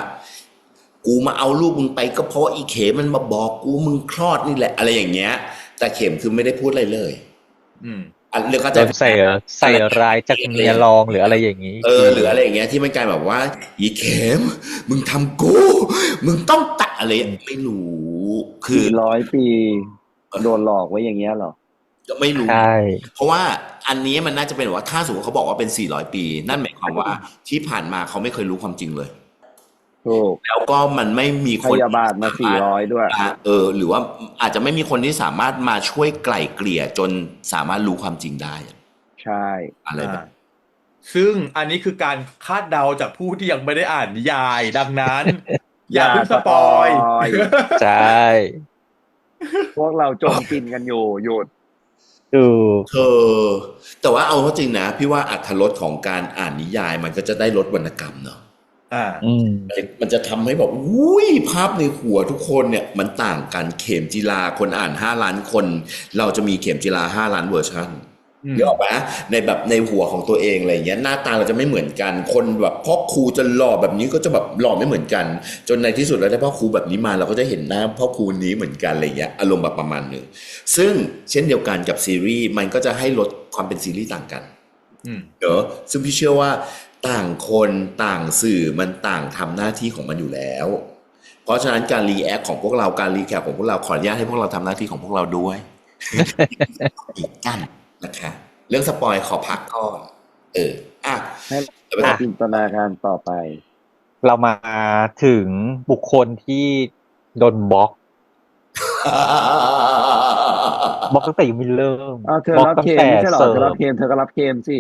กูมาเอาลูกมึงไปก็เพราะอีเขมมันมาบอกกูมึงคลอดนี่แหละอะไรอย่างเงี้ยแต่เข็มคือไม่ได้พูดอะไรเลยเรื่องก็จะใส่ร้ายจากเมียรองหรืออะไรอย่างนี้หรืออะไรอย่างเงี้ยที่มันกลายแบบว่าอีเข็มมึงทำกูมึงต้องตัดอะไรไม่รู้คือ100 ปีโดนหลอกไว้อย่างเงี้ยหรอไม่รู้เพราะว่าอันนี้มันน่าจะเป็นว่าถ้าสมมติเขาบอกว่าเป็น400 ปีนั่นหมายความว่าที่ผ่านมาเขาไม่เคยรู้ความจริงเลยแล้วก็มันไม่มีคนพยาบาทมา400ด้วยหรือว่าอาจจะไม่มีคนที่สามารถมาช่วยไกล่เกลี่ยจนสามารถรู้ความจริงได้ใช่อะไรแบบซึ่งอันนี้คือการคาดเดาจากผู้ที่ยังไม่ได้อ่านนิยายดังนั้นอย่าเพิ่งสปอยใช่พวกเราจมกินกันอยู่หยุดแต่ว่าเอาจริงนะพี่ว่าอรรถรสของการอ่านนิยายมันก็จะได้ลดวรรณกรรมเนาะมันจะทำให้แบบอุ้ยภาพในหัวทุกคนเนี่ยมันต่างกันเข็มจีราคนอ่าน5 ล้านคนเราจะมีเข็มจีรา5 ล้านเวอร์ชันเยอะปะในแบบในหัวของตัวเองอะไรเงี้ยหน้าตาเราจะไม่เหมือนกันคนแบบพ่อครูจะหล่อแบบนี้ก็จะแบบหล่อไม่เหมือนกันจนในที่สุดแล้วถ้าพ่อครูแบบนี้มาเราก็จะเห็นหน้าพ่อครูนี้เหมือนกันอะไรเงี้ยอารมณ์แบบประมาณนึงซึ่งเช่นเดียวกันกับซีรีส์มันก็จะให้ลดความเป็นซีรีส์ต่างกันซึ่งพี่เชื่อว่าต่างคนต่างสื่อมันต่างทำหน้าที่ของมันอยู่แล้วเพราะฉะนั้นการรีแอคของพวกเราการรีแคปของพวกเราขออนุญาตให้พวกเราทำหน้าที่ของพวกเราด้วยอีกกันนะคะเรื่องสปอยขอพักก่อนให้เราจินตนาการต่อไปเรามาถึงบุคคลที่โดนบล็อกตั้งแต่ยังไม่เริ่มเธอรับเกมไม่ใช่หรอเธอรับเกมเธอก็รับเกมสิ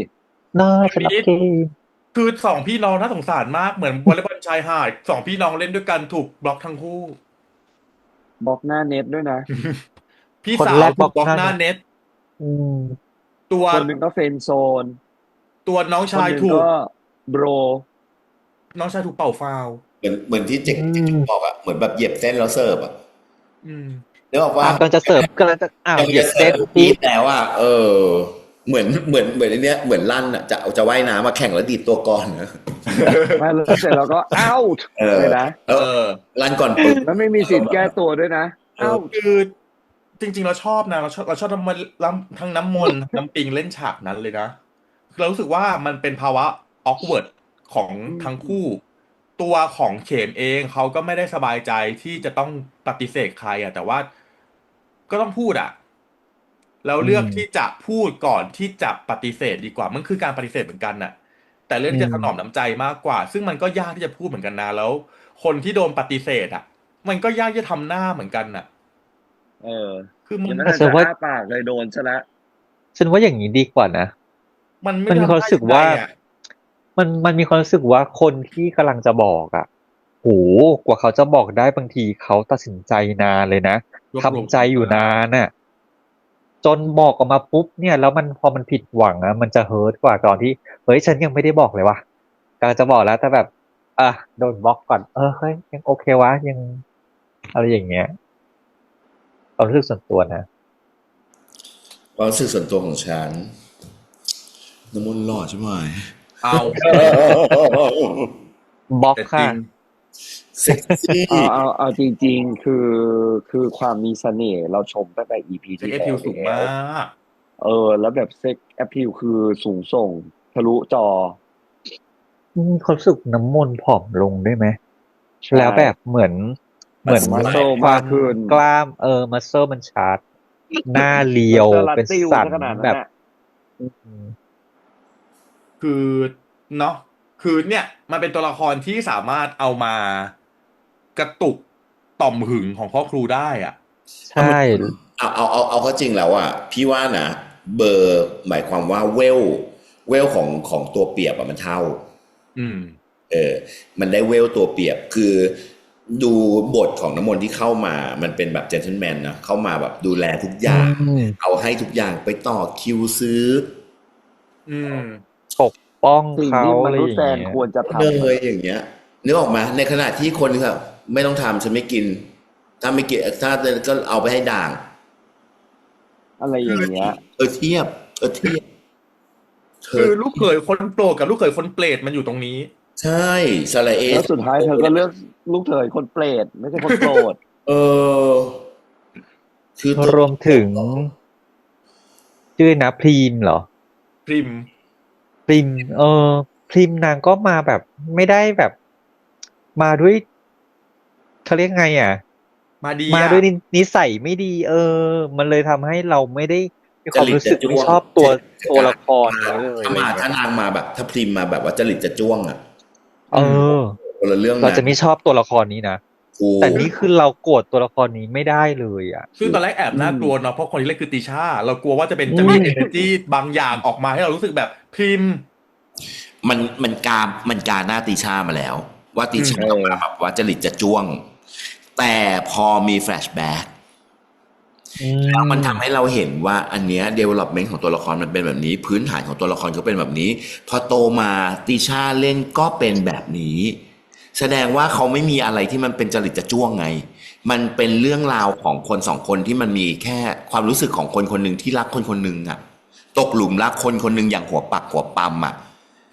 น่าจะรับเกมคือ2 พี่น้องน่าสงสารมากเหมือนวอลเลย์บอลชายหาด2 พี่น้องเล่นด้วยกันถูกบล็อกทั้งคู่บล็อกหน้าเน็ตด้วยนะพี่สาวถูกบล็อกหน้าเน็ตตัวคนหนึ่งก็เฟรนด์โซนตัวน้องชายถูกโบรน้องชายถูกเป่าฟาวเหมือนที่เจ๊บอกอ่ะเหมือนแบบเหยียบเส้นแล้วเสิร์ฟอ่ะแล้วบอกว่ากำลังจะเสิร์ฟกำลังจะเหยียบเส้นปี๊ดแล้วอ่ะเหมือนอันเนี้ยเหมือนลั่นอ่ะจะว่ายน้ำมาแข่งแล้วดีดตัวก่อนนะมาแล้วเสร็จแล้วก็เอาเลยนะลั่นก่อนปึ๊บแล้วไม่มีสิทธิ์แก้ตัวด้วยนะคือจริงๆเราชอบนะเราชอบทั้งน้ำมนต์น้ำปิงเล่นฉากนั้นเลยนะเรารู้สึกว่ามันเป็นภาวะออกเวิร์ดของทั้งคู่ ตัวของเขมเองเขาก็ไม่ได้สบายใจที่จะต้องปฏิเสธใครอ่ะแต่ว่าก็ต้องพูดอ่ะแล้วอืเลือกที่มจะพูดก่อนที่จะปฏิเสธดีกว่ามันคือการปฏิเสธเหมือนกันน่ะแต่เรื่องอืที่จะถนอมมน้ำใจมากกว่าซึ่งมันก็ยากที่จะพูดเหมือนกันนะแล้วคนที่โดนปฏิเสธอ่ะมันก็ยากที่จะทำหน้าเหมือนกันน่ะเออคือมันยังไม่แต่ฉันว่าทันจะอ้าปากเลยโดนซะละอย่างนี้ดีกว่านะมันไม่มันมีความรู้ทำได้ยังไงรู้สึกว่าอ่ะมันมีความรู้สึกว่าคนที่กำลังจะบอกอ่ะโหกว่าเขาจะบอกได้บางทีเขาตัดสินใจนานเลยนะรวบรวมทำใจความกล้าอยู่นานน่ะจนบอกออกมาปุ๊บเนี่ยแล้วมันพอมันผิดหวังอะมันจะเฮิร์ตกว่าตอนที่เฮ้ยฉันยังไม่ได้บอกเลยว่ะกำลังจะบอกแล้วแต่แบบอ่ะโดนบล็อกก่อนเฮ้ยยังโอเควะยังอะไรอย่างเงี้ยความรู้สึกส่วนตัวนะความรู้สึกส่วนตัวของฉันน้ำมนต์หล่อใช่ไหม เอา บล็อกค่ะ แต่จริงเซ็กซี่ เอาจริงๆคือความมีเสน่ห์เราชมตั้งแต่ EP เซ็กที่เอพิแล้ววสูงมแล้วาก แล้วแบบเซ็กแอพพิลคือสูงส่งทะลุจอมีความรู้สึกน้ำมนต์ผอมลงด้วยไหมใช่แล้วแบบเหมือนมัสโซความมากขึ้นกล้ามมัสเซลมันชัดหน้าเรียวมันสลัดเป็นติ้วสันซะขนาดนั้แบบนน่ะอืมคือเนาะคือเนี่ยมันเป็นตัวละครที่สามารถเอามากระตุกต่อมหึงของพ่อครูได้อ่ะใช่เอาเข้าจริงแล้วอ่ะพี่ว่านะเบอร์หมายความว่าเวลของตัวเปรียบอะมันเท่าอืมเออมันได้เวลตัวเปรียบคือดูบทของน้ำมนต์ที่เข้ามามันเป็นแบบเจน t l e แมนนะเข้ามาแบบดูแลทุกออืย่างมเอาให้ทุกอย่างไปต่อคิวซื้ออืมปกป้องสิ่งเขาที่มอะไรนุษย์แซนอย่างเงี้ยควรจะเลทำยอย่างเงี้ยนึกออกไหมในขณะที่คนนึงครับไม่ต้องทำฉันไม่กินถ้าไม่กินถ้าก็เอาไปให้ด่างอะไรอย่างเงี้ยเทียบเทียบเธอคือลูกเขยคนโปรดกับลูกเขยคนเปรตมันอยู่ตรงนี้ใช่สระเอแล้วสุดท้ายเธอก็เลือกลูกเขยคนเปรตไม่ใช่คนโปรดเออคือตัวรวมถึงชื่อนะพรีมเหรอพริมพริมพริมนางก็มาแบบไม่ได้แบบมาด้วยเขาเรียกไงอ่ะ มาดีอ่ะมาด้วยนิสัยไม่ดีมันเลยทำให้เราไม่ได้มีความจริตรู้สึกไม่จะจ้วงชอบตัวละครนี้เลยถ้าอะไรเงี้ยถ้านางมาแบบถ้าพริมมาแบบว่าจริตจะจ้วงอ่ะเออืมอคนละเรื่องเรานะจะไม่ชอบตัวละครนี้นะกูแต่นี่คือเราโกรธตัวละครนี้ไม่ได้เลยอ่ะซึ่งตอนแรกแอบอืมน่ากลัวเนาะเพราะคนที่เล่นคือติช่าเรากลัวว่าจะเป็นอืจะมี ม energy บางอย่างออกมาให้เรารู้สึกแบบพริมมันการหน้าตีชามาแล้วว่าตีอืมชาต้องมาแบบว่าจริตจะจ้วงแต่พอมีแฟลชแบ็ก อืแล้วมันทำให้มเราเห็นว่าอันเนี้ย development ของตัวละครมันเป็นแบบนี้พื้นฐานของตัวละครเขาเป็นแบบนี้พอโตมาติช่าเล่นก็เป็นแบบนี้แสดงว่าเขาไม่มีอะไรที่มันเป็นจริตจะจ้วงไงมันเป็นเรื่องราวของคนสองคนที่มันมีแค่ความรู้สึกของคนคนหนึ่งที่รักคนคนหนึ่งอะตกหลุมรักคนคนหนึ่งอย่างหัวปักหัวปั๊มอะ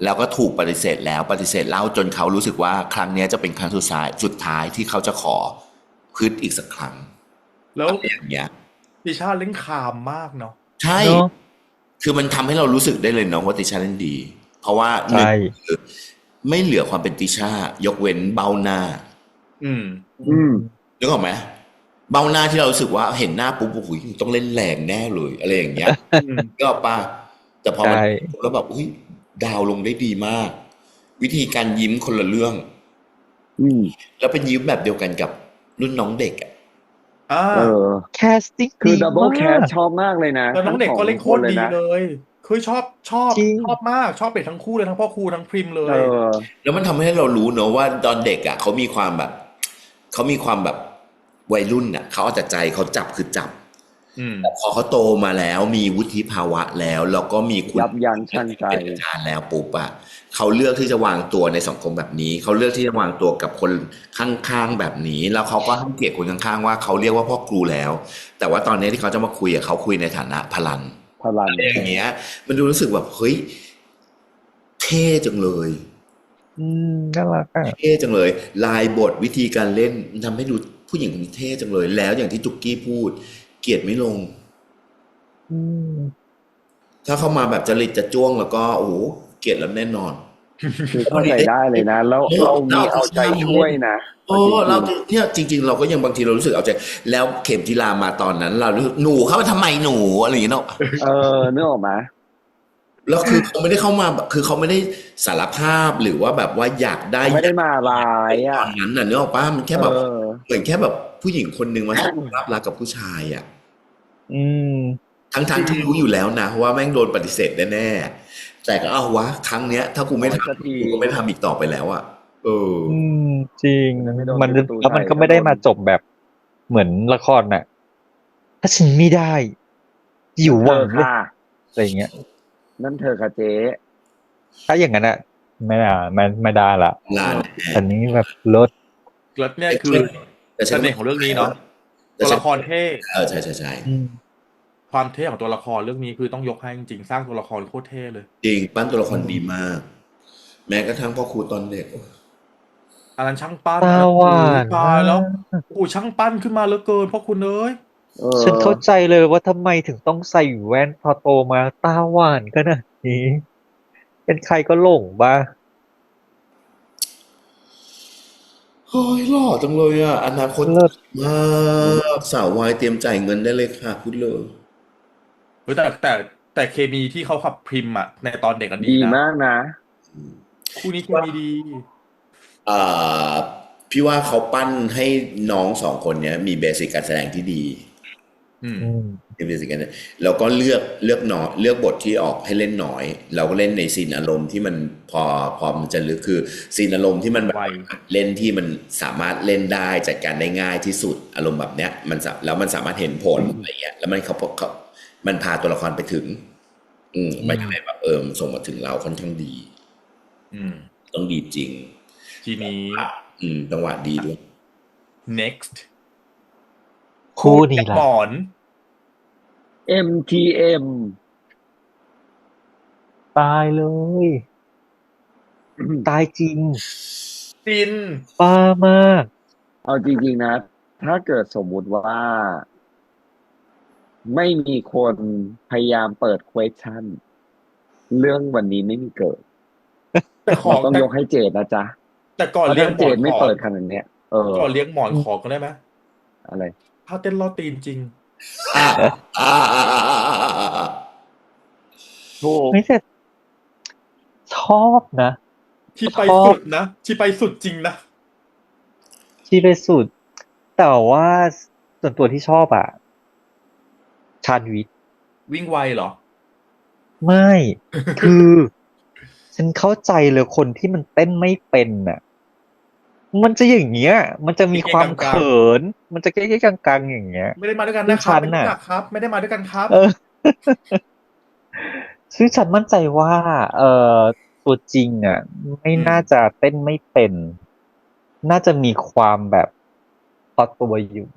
แล้วก็ถูกปฏิเสธแล้วปฏิเสธเล่าจนเขารู้สึกว่าครั้งเนี้ยจะเป็นครั้งสุดท้ายที่เขาจะขอพึ่อีกสักครั้งแล้วอะไรอย่างเงี้ย ติช่าเล่นคามมากเนาะใช่ เนาะคือมันทำให้เรารู้สึกได้เลยเนาะว่าติช่าเล่นดี เพราะว่าหใช่นึ่งคือไม่เหลือความเป็นติช่ายกเว้นเบ้าหน้าอืมอืมนึกออกไหมเบ้าหน้าที่เรารู้สึกว่าเห็นหน้าปุ๊บโอ้โหต้องเล่นแรงแน่เลยอะไรอย่างเงี้ยอืมก็ป่ะแต่พอใช่มันแล้วแบบอุ้ยดาวลงได้ดีมาก วิธีการยิ้มคนละเรื่อง อืมแล้วเป็นยิ้มแบบเดียวกันกับรุ่นน้องเด็กอ่ะอ่าเออแคสติ้งคือดีดับเบิลมาแคสกชอบมากเลยนะแล้วน้องเด็กทั้งสองก็เล่นโคคนเลยนะตรดีเลยคือชอบจริงชอบมากชอบเป็ดทั้งคู่เลยทั้งพ่อครูทั้งพริมเลเอยอแล้วมันทำให้เรารู้เนอะว่าตอนเด็กอ่ะเขามีความแบบวัยรุ่นอ่ะเขาเอาแต่ใจเขาจับคือจับ อืมแต่พอเขาโตมาแล้วมีวุฒิภาวะแล้วก็มีคุณยับยั้งชั่งใจเป็นอาจารย์แล้วปุ๊บอะเขาเลือกที่จะวางตัวในสังคมแบบนี้เขาเลือกที่จะวางตัวกับคนข้างๆแบบนี้แล้วเขาก็ให้เกียรติคนข้างๆว่าเขาเรียกว่าพ่อครูแล้วแต่ว่าตอนนี้ที่เขาจะมาคุยกับเขาคุยในฐานะพลันพลันอะไรอย่างเงี้ยมันดูรู้สึกแบบเฮ้ยเท่จังเลยน่ารักอ่ะเท่จังเลยลายบทวิธีการเล่นมันทำให้ดูผู้หญิงคนนี้เท่จังเลยแล้วอย่างที่จุกกี้พูดเกลียดไม่ลง อืมถ้าเข้ามาแบบจริตจะจ้วงแล้วก็โอ้โหเกลียดแล้วแน่นอน คือเข้าใจได้เลยนะแล้วเรามีเอาใจช่วยนะ โอ้เราเนี่ยจริงๆเราก็ยังบางทีเรารู้สึกเอาใจแล้วเข็มจีรามาตอนนั้นเรารู้สึกหนูเข้ามาทำไมหนูอะไรอย่างเงี้ยเนาะ นึกออกไหม แล้วคือเขาไม่ได้เข้ามาแบบคือเขาไม่ได้สารภาพหรือว่าแบบว่าอยากได้ ไม่ได้มาร้าย ต อ่ะ อนนั้นน่ะนึกออกปะมันแค่แบบ เออ เหมือนแค่แบบผู้หญิงคนหนึ่งมารับรักกับผู้ชายอ่ะ ทั้งที่รู้อยู่แล้วนะว่าแม่งโดนปฏิเสธแน่ๆแต่ก็เอาวะครั้งเนี้ยถ้ากูไม่ทำกูก็ไม่ทำอีกต่อไปแล้วอ่ะจริง ไม่โดน มัน ประตู แล้วมัน ไทย ก็ไม่ได้ ก็โดน มาจบแบบเหมือนละครน่ะ ถ้าฉันไม่ได้อยู่หวังเลย ค่ะ อะไรอย่างเงี้ย นั่นเธอค่ะเจ๊ ถ้าอย่างนั้นอ่ะไม่ได้ละ ลาน อันนี้แบบลด แล้วเนี่ยคือเสน่ห์ของเรื่องนี้เนาะตัวละครเท่ ใช่ ความเท่ของตัวละครเรื่องนี้คือต้องยกให้จริงๆสร้างตัวละครโคตรเท่เลย จริงปั้นตัวละครดีมาก แม้กระทั่งพ่อครูตอนเด็ก อันนั้นช่างปั้น ตาหวาน ตายแล้วโอ้ช่างปั้นขึ้นมาเหลือเกินพ่อคุณเอ้ย ฉันเข้าใจเลยว่าทำไมถึงต้องใส่แว่นพอโตมาตาหวานขนาดนี้เป็นใครก็หลงบ้า เฮ้ยหล่อจังเลยอ่ะอนาคต เลิศ มากสาววายเตรียมจ่ายเงินได้เลยค่ะพูดเลย แต่เคมีที่เขาขับพริมอะในตอนเด็กกัน ดี ดีนะ มากนะ คู่นี้เคมีดี พี่ว่าเขาปั้นให้น้องสองคนเนี้ยมีเบสิกการแสดงที่ดี มีเบสิกการแล้วก็เลือกน้อยเลือกบทที่ออกให้เล่นน้อย เราก็เล่นในซีนอารมณ์ที่มันพอมันจะลึกคือซีนอารมณ์ที่มันแบบ ไว เล่นที่มันสามารถเล่นได้จัดการได้ง่ายที่สุดอารมณ์แบบเนี้ยแล้วมันสามารถเห็นผลอะไรเงี้ยแล้วมันพาตัวละครไปถึงมันก็เลยแบบส่งมาถึงเราค่อนข้างดี ต้องดีจริง ทีนี้ จังหวะดีด้วย next คู่นี้ แจ็ค ล่ะ หมอน MTM ตายเลย ตายจริง ฟิน ป้ามาก เอาจริงๆนะ ถ้าเกิดสมมุติว่า ไม่มีคนพยายามเปิด question เรื่องวันนี้ไม่มีเกิด แต่ขอ ต้องยกให้เจดนะจ๊ะ แต่ก่อน เพราะ เลี้ยง ถ้า หม เจ อน ดไม่ ขอ เปิดขนาดเนี้ยก่อนเลี้ยงหมอนขอกันได้ไหม อะไร ถ้าเต้นล่อตีนจริง ถูก ไม่แต่ชอบนะ ที่ไปสุดนะที่ไปสุดจริงนะ ที่ไปสุด แต่ว่าส่วนตัวที่ชอบอ่ะ ชาญวิทย์ วิ่งไวเหรอ ไม่ คือ ฉันเข้าใจเลยคนที่มันเต้นไม่เป็นน่ะ มันจะอย่างเงี้ย มันจะมีความเขิน มันจะแก้ๆกังๆอย่างเงี้ย ไม่ได้มาด้วยกันนะครับไม่ได้ครับ ไม่ได้มาด้วยกันครับ ซึ่งฉันมั่นใจว่าตัวจริงอ่ะ ไม่น่าจะเต้นไม่เป็น น่าจะมีความแบบพอตัวอยู่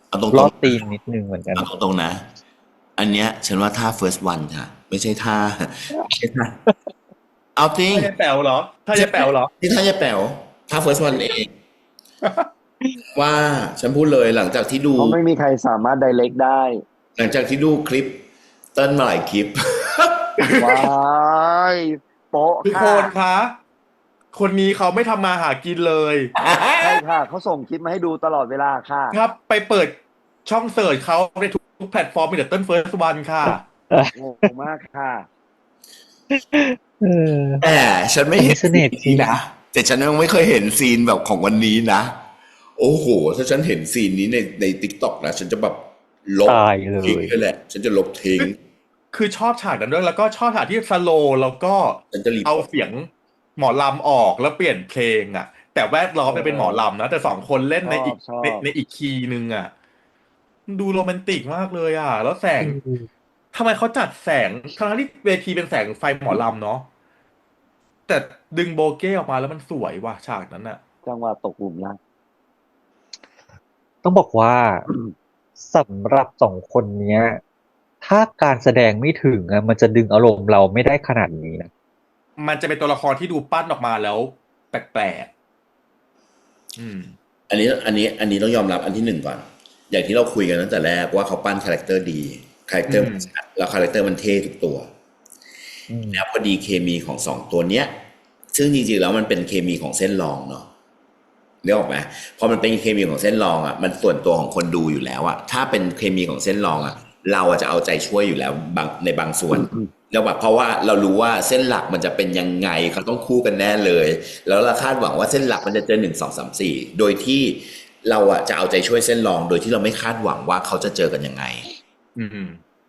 เอาตรง รอดตีนนิดนึงเหมือนกัน เอาตรงๆนะ อันเนี้ยฉันว่าท่า first one ค่ะ ไม่ใช่ท่าเอาจริง ถ้ายายแป๋วเหรอ ถ้ายายแป๋วเหรอ นี่ท่ายายแป๋วท่า first one เองว่าฉันพูดเลยหลังจากที่ดู เพราะไม่มีใครสามารถ direct ได้ หลังจากที่ดูคลิปเต้นมาหลายคลิป ว้ายโป๊ะ ทุกค ค่ะ นคะ คนนี้เขาไม่ทำมาหากินเลย ใช่ค่ะเขาส่งคลิปมาให้ดูตลอดเวลาค่ะ ครับไปเปิดช่องเสิร์ชเขาในทุกแพลตฟอร์มมีแต่เต้นเฟิร์สวันค่ะ งงมากค่ะ แต่ฉันไม่เห็น เสน่ห์จริง นะแต่ฉันยังไม่เคยเห็นซีนแบบของวันนี้นะ โอ้โห ถ้าฉันเห็นซีนนี้ใน TikTok นะฉันจะแบบลบ ตายเลย ทิ้งเลยแหละ ฉันจะลบทิ้ง คือชอบฉากนั้นด้วยแล้วก็ชอบฉากที่สโลว์แล้วก็ ฉันจะรีบ เอาเสียงหมอลำออกแล้วเปลี่ยนเพลงอ่ะ แต่แวดล้อมเป็นหมอลำนะแต่สองคนเล่นในอีก ชอบ ในอีกคีย์นึงอ่ะดูโรแมนติกมากเลยอ่ะ แล้วแสงทำไมเขาจัดแสงทั้งที่เวทีเป็นแสงไฟหมอลำเนาะแต่ดึงโบเก้ออกมาแล้วมันสวยว่ะฉากนั้นอ่ะ จังหวะตกหลุมรัก ต้องบอกว่าสำหรับสองคนเนี้ย ถ้าการแสดงไม่ถึงอะมันจะดึงอารมณ์เราไม่ได้ขนาดนี้นะ มันจะเป็นตัวละครที่ดูปั้นออกมาแล้วแปลกๆ อันนี้ต้องยอมรับอันที่หนึ่งก่อน อย่างที่เราคุยกันตั้งแต่แรกว่าเขาปั้นคาแรคเตอร์ดีคาแรคเตอร์มันชัดแล้วคาแรคเตอร์มันเท่ทุกตัวแล้วพอดีเคมีของสองตัวเนี้ย ซึ่งจริงๆแล้วมันเป็นเคมีของเส้นรองเนาะนึกออกไหมพอมันเป็นเคมีของเส้นรองอ่ะมันส่วนตัวของคนดูอยู่แล้วอ่ะถ้าเป็นเคมีของเส้นรองอ่ะเราจะเอาใจช่วยอยู่แล้วในบางส่วนแล้วแบบเพราะว่าเรารู้ว่าเส้นหลักมันจะเป็นยังไงเขาต้องคู่กันแน่เลยแล้วเราคาดหวังว่าเส้นหลักมันจะเจอ1 2 3 4โดยที่เราจะเอาใจช่วยเส้นรองโดยที่เราไม่คาดหวังว่าเขาจะเจอกันยังไง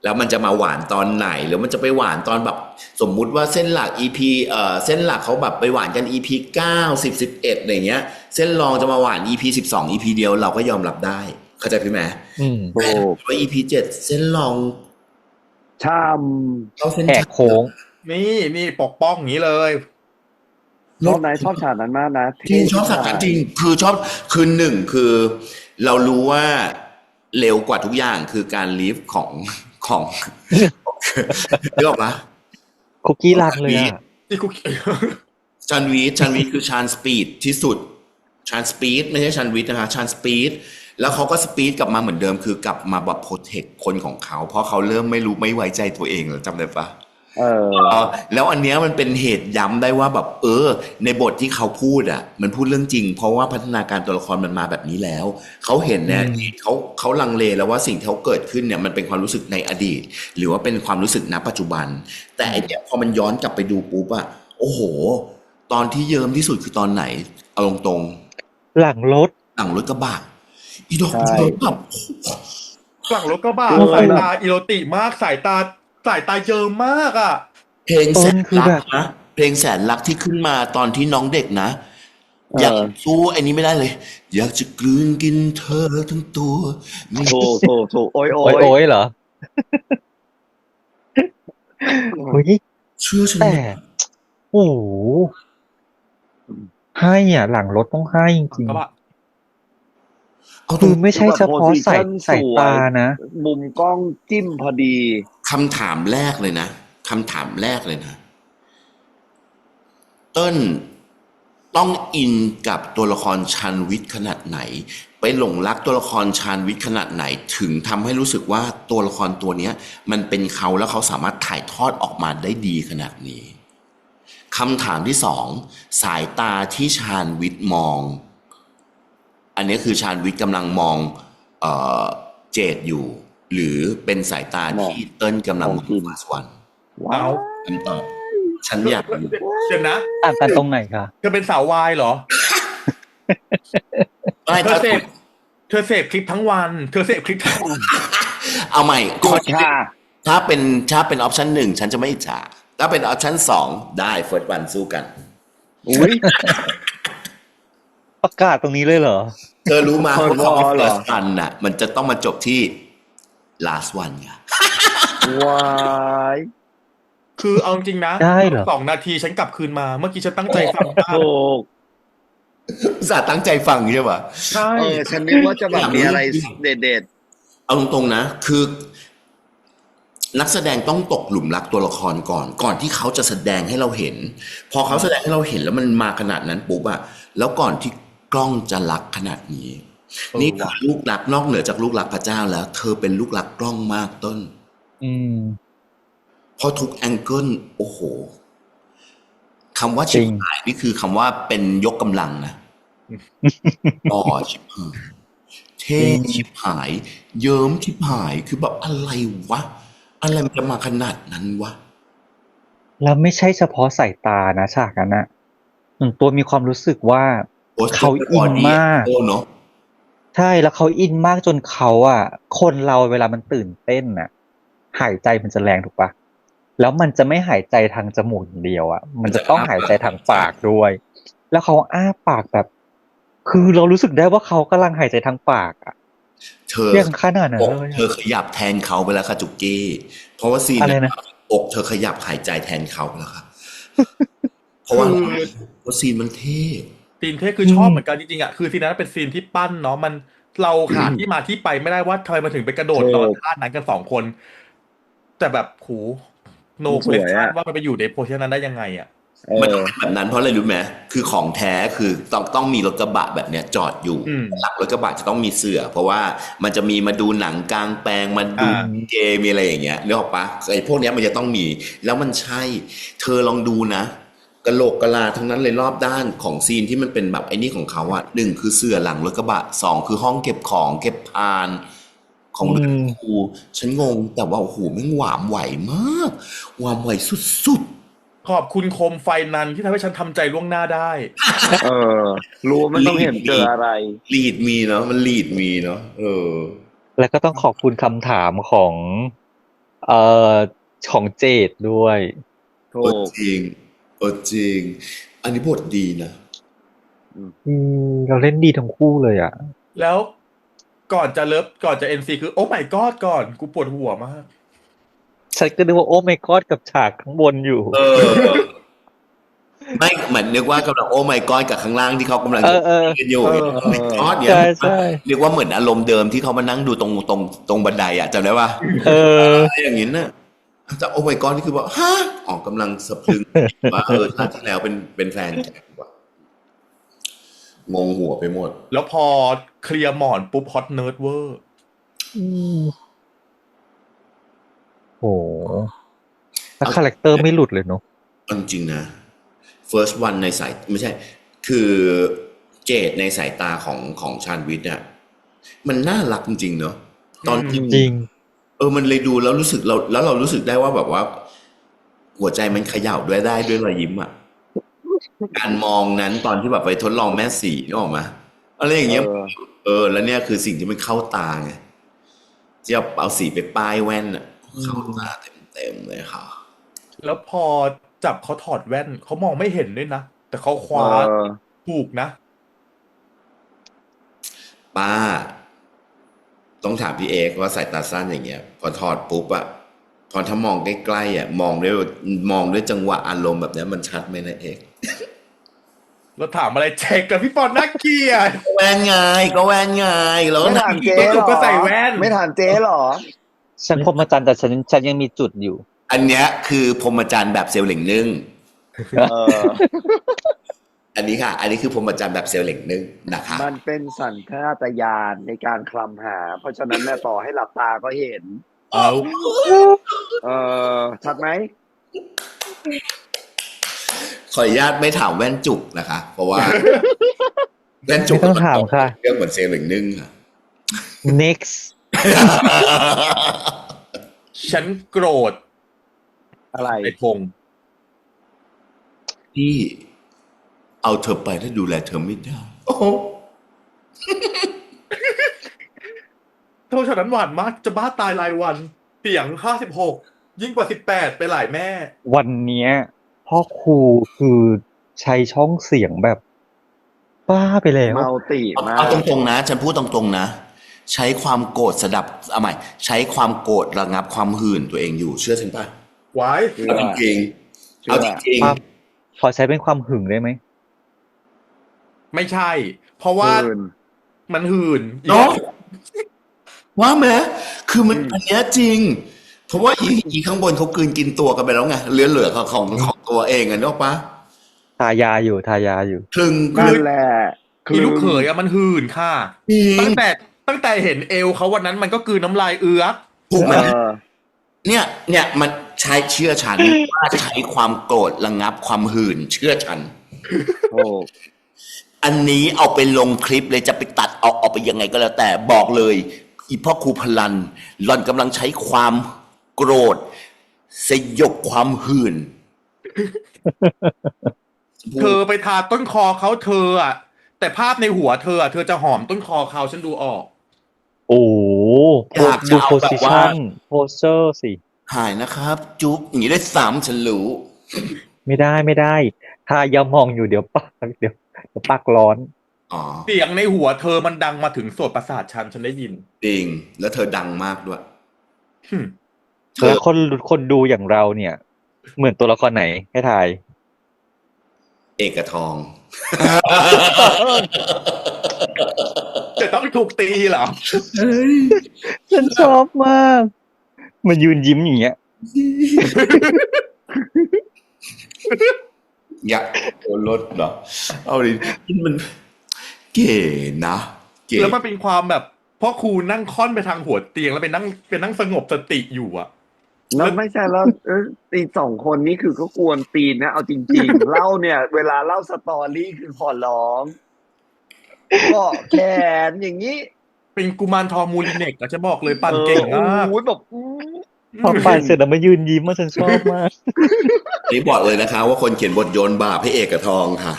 แล้วมันจะมาหวานตอนไหนหรือมันจะไปหวานตอนแบบสมมุติว่าเส้นหลัก EP เส้นหลักเขาแบบไปหวานกัน EP 9 10 11อะไรเงี้ยเส้นรองจะมาหวาน EP 12 EP เดียวเราก็ยอมรับได้เข้าใจพี่ไหมแต่ว่า EP 7เส้นรองชามเข้าเส้นแหกโค้งนี่ปกป้องอย่างนี้เลยชอบไหนชอบฉากนั้นมากนะจริงชอบฉากนั้นจริงคือชอบคือหนึ่งคือเรารู้ว่าเร็วกว่าทุกอย่างคือการลีฟของเรียกว่าคุกกี้รักเลยอ่ะที่คุกกี้ชันวีทคือชานสปีดที่สุดชานสปีดไม่ใช่ชันวีทนะคะชานสปีดแล้วเขาก็สปีดกลับมาเหมือนเดิมคือกลับมาแบบโปรเทคคนของเขาเพราะเขาเริ่มไม่ไว้ใจตัวเองแล้วจำได้ปะแล้วอันเนี้ยมันเป็นเหตุย้ำได้ว่าแบบในบทที่เขาพูดมันพูดเรื่องจริงเพราะว่าพัฒนาการตัวละครมันมาแบบนี้แล้วเขาเห็นเนี่ยเขาลังเลแล้วว่าสิ่งที่เขาเกิดขึ้นเนี่ยมันเป็นความรู้สึกในอดีตหรือว่าเป็นความรู้สึกณปัจจุบันแต่ไอเนี่ยพอมันย้อนกลับไปดูปุ๊บโอ้โหตอนที่เยิ้มที่สุดคือตอนไหนเอาตรงๆหลังรถกระบะอีดอกเยิ้มแบบหลังรถกระบะสายตาอีโรติมากสายตาเยิ้มมากอ่ะเพลงแสนรักนะเพลงแสนรักที่ขึ้นมาตอนที่น้องเด็กนะอยากสู้ไอ้นี้ไม่ได้เลยอยากจะกลืนกินเธอทั้งตัวโถโอ้ยเหรอเฮ้ยเชื่อฉันแต่โอ้โหให้หลังรถต้องให้จริงคือไม่ใช่เฉพาะสายตานะมุมกล้องจิ้มพอดีคำถามแรกเลยนะเติ้ลต้องอินกับตัวละครชาญวิทย์ขนาดไหนไปหลงรักตัวละครชาญวิทย์ขนาดไหนถึงทำให้รู้สึกว่าตัวละครตัวนี้มันเป็นเขาแล้วเขาสามารถถ่ายทอดออกมาได้ดีขนาดนี้คำถามที่สองสายตาที่ชาญวิทย์มองอันนี้คือชาญวิทย์กำลังมองเจดอยู่หรือเป็นสายตาที่เติ้ลกำลังมองฟาสวันว้าวคำตอบฉันอยากรู้เดี๋ยวนะต่างกันตรงไหนคะเธอเป็นสาววายเหรอเธอเสพคลิปทั้งวันเอาใหม่กดค่ะถ้าเป็นออปชั่น1ฉันจะไม่อิจฉาถ้าเป็นออปชั่น2ได้เฟิร์สวันสู้กันอุ้ยประกาศตรงนี้เลยเหรอเธอรู้มาคนของ First One มันจะต้องมาจบที่ Last One ไงว้ายคือเอาจริงนะ2 นาทีฉันกลับคืนมาเมื่อกี้ฉันตั้งใจฟังมากอุตส่าห์ตั้งใจฟังใช่ป่ะใช่ฉันนึกว่าจะแบบมีอะไรเด็ดๆเอาตรงๆนะคือนักแสดงต้องตกหลุมรักตัวละครก่อนที่เขาจะแสดงให้เราเห็นพอเขาแสดงให้เราเห็นแล้วมันมาขนาดนั้นปุ๊บแล้วก่อนที่กล้องจะรักขนาดนี้นี่คือลูกรักนอกเหนือจากลูกรักพระเจ้าแล้วเธอเป็นลูกรักกล้องมากต้นเพราะทุกแองเกิลโอ้โหคำว่าชิบหายนี่คือคำว่าเป็นยกกำลังนะต่อชิบหายเท่ชิบหายเยิ้มชิบหายคือแบบอะไรวะอะไรมันจะมาขนาดนั้นวะแล้วไม่ใช่เฉพาะสายตานะฉากนั้นตัวมีความรู้สึกว่าเขาอินมากใช่แล้วเขาอินมากจนเขาคนเราเวลามันตื่นเต้นหายใจมันจะแรงถูกปะแล้วมันจะไม่หายใจทางจมูกอย่างเดียวมันจะต้องหายใจทางปากด้วยแล้วเขาอ้าปากแบบคือเรารู้สึกได้ว่าเขากำลังหายใจทางปากเธอยังขนาดนั้นเลยเธอขยับแทนเขาไปแล้วค่ะจุกกี้เพราะว่าซีนอกเธอขยับหายใจแทนเขาแล้วค่ะเพราะว่าซีนมันเท่ซีนเท่คือชอบเหมือนกันจริงๆคือซีนนั้นเป็นซีนที่ปั้นเนาะมันเราหาที่มาที่ไปไม่ได้ว่าทำไมมันถึงไปกระโดดนอนท่านั้นกัน2 คนแต่แบบโหโนเควสชั่นว่ามันไปอยู่ในโพสชั่นนั้นได้ยังไงมันต้องเป็นแบบนั้นเพราะอะไรรู้ไหมคือของแท้คือต้องมีรถกระบะแบบเนี้ยจอดอยู่หลังรถกระบะจะต้องมีเสื่อเพราะว่ามันจะมีมาดูหนังกลางแปลงมาดูเกมมีอะไรอย่างเงี้ยนึกออกปะไอ้พวกเนี้ยมันจะต้องมีแล้วมันใช่เธอลองดูนะ กะโหลกกะลาทั้งนั้นเลยรอบด้านของซีนที่มันเป็นแบบไอ้นี่ของเขาอะ1คือเสื่อหลังรถกระบะ2คือห้องเก็บของเก็บพานของเรือนครูฉันงงแต่ว่าโอ้โหแม่งหวามไหวมากหวามไหวสุดขอบคุณโคมไฟนั้นที่ทำให้ฉันทำใจล่วงหน้าได้ รู้ว่ามันต้องเห็นเจออะไร ลีดมีเนาะมันลีดมีเนาะแล้วก็ต้องขอบคุณคำถามของเอ่อของเจดด้วย จริงจริงอันนี้บทดีนะเราเล่นดีทั้งคู่เลยอ่ะแล้วก่อนจะ NC คือโอ้ my god ก่อนกูปวดหัวมากฉันก็นึกว่าโอ้ my god กับฉากข้างบนอยู่ไม่เหมือนนึกว่ากำลังโอ้ my god กับข้างล่างที่เขากำลังกันอยู่โอ้ my god เนี่ยเรียกว่าเหมือนอารมณ์เดิมที่เขามานั่งดูตรงบันไดอ่ะจำได้ป่ะอย่างนี้น่ะจะโอ้ my god นี่คือว่าฮะออกกำลังสะพรึงว่าชาติที่แล้วเป็นแฟนกันว่ะงงหัวไปหมดแล้วพอเคลียร์หมอนปุ๊บฮอตเนิร์ดเวอร์โอ้แล้วคาแรคเตอร์ไม่หลุดเลยเนาะจริงๆนะ first one ในสายไม่ใช่คือเจดในสายตาของชาญวิทย์เนี่ยมันน่ารักจริงๆเนาะตอนจริงมันเลยดูแล้วรู้สึกเรารู้สึกได้ว่าแบบว่าหัวใจมันเขย่าด้วยรอยยิ้มอ่ะการมองนั้นตอนที่แบบไปทดลองแม่สีนึกออกมั้ยอะไรอย่างเงี้ยแล้วเนี่ยคือสิ่งที่มันเข้าตาไงจะเอาสีไปป้ายแว่นอ่ะเข้าตาเต็มเลยค่ะแล้วพอจับเขาถอดแว่นเขามองไม่เห็นด้วยนะแต่เขาคว้าถูกนะป้าต้องถามพี่เอกว่าสายตาสั้นอย่างเงี้ยพอถอดปุ๊บอะพอถ้ามองใกล้ๆอะมองด้วยจังหวะอารมณ์แบบนี้มันชัดไหมนะเอกเราถามอะไรเช็คกับพี่ปอนน่าเกลียดแว่นไงแล้วไม่ถามเจ๊หรอก็ใส่แว่นไม่ถามเจ๊หรอฉันพรหมจรรย์แต่ฉันยังมีจุดอยู่อันเนี้ยคือพรหมจรรย์แบบเซลล์เหล่งนึ่งอันนี้ค่ะอันนี้คือพรหมจรรย์แบบเซลล์เหล่งนึ่งนะคะมันเป็นสัญชาตญาณในการคลำหาเพราะฉะนั้นแม่ต่อให้หลับตาก็เห็นชัดไหมขออนุญาตไม่ถามแว่นจุกนะคะเพราะว่าแว่นจุกต้องถามค่ะเรื่องเหมือนเซลล์เหล่งนึ่งค่ะ next ฉันโกรธอะไรไอ้พงที่เอาเธอไปแล้วดูแลเธอไม่ได้โอ้โหเท่าฉะนั้นหวานมากจะบ้าตายรายวันเสียง56ยิ่งกว่า18ไปหลายแม่วันนี้พ่อครูคือใช้ช่องเสียงแบบบ้าไปแล้วมัลติมากเอาตรงๆนะฉันพูดตรงๆนะใช้ความโกรธสดับเอาใหม่ใช้ความโกรธระงับความหื่นตัวเองอยู่เชื่อฉันป่ะไว้เอาจริงพอใช้เป็นความหึงได้ไหมไม่ใช่เพราะว่ามันหื่นเนาะว่าไหมคือมันอันนี้จริงเพราะว่าอีข้างบนเขากลืนกินตัวกันไปแล้วไงเหลือของตัวเองอ่ะเนาะปะทายาอยู่คลึงนั่นแหละอีลูกเขยอะมันหื่นค่ะตั้งแต่เห็นเอวเขาวันนั้นมันก็กลืนน้ำลายเอื้อถูกไหมเนี่ยมันใช้เชื่อฉันว่าใช้ความโกรธระงับความหื่นเชื่อฉันอันนี้เอาไปลงคลิปเลยจะไปตัดเอาไปยังไงก็แล้วแต่บอกเลยอีพ่อครูพลันหล่อนกำลังใช้ความโกรธสยบความหื่นเธอไปทาต้นคอเขาเธออะแต่ภาพในหัวเธอเธอจะหอมต้นคอเขาฉันดูออกโอ้ดูโพสิชันโพสเซอร์สิหายนะครับจุ๊บอย่างนี้ได้3ฉันรู้ไม่ได้ถ้ายังมองอยู่เดี๋ยวปากร้อนเสียงในหัวเธอมันดังมาถึงโสตประสาทฉันได้ยินจริงแล้วเธอดังมากด้วยแล้วคนดูอย่างเราเนี่ยเหมือนตัวละครไหนให้ทายเอกทองจะต้องถูกตีเหรอฉันชอบมากมายืนยิ้มอย่างเงี้ยอยากโดนรถเหรอเอาดิมันเก๋นะเก๋แล้วมันเป็นความแบบพ่อครูนั่งค่อนไปทางหัวเตียงแล้วไปนั่งสงบสติอยู่อ่ะ แล้วไม่ใช่แล้วตีสองคนนี้คือก็กวนตีนนะเอาจริงๆเล่าเนี่ย เวลาเล่าสตอรี่คือขอร้องก็แขนอย่างนี้เป็นกุมารทองมูลิเน็กจะบอกเลยปั่นเก่งมาก โอ้ยแบบ พอปั่นเสร็จแล้วมายืนยิ้มฉันชอบมาก นี่บอกเลยนะคะว่าคนเขียนบทโยนบาปให้เอกกับทองค่ะ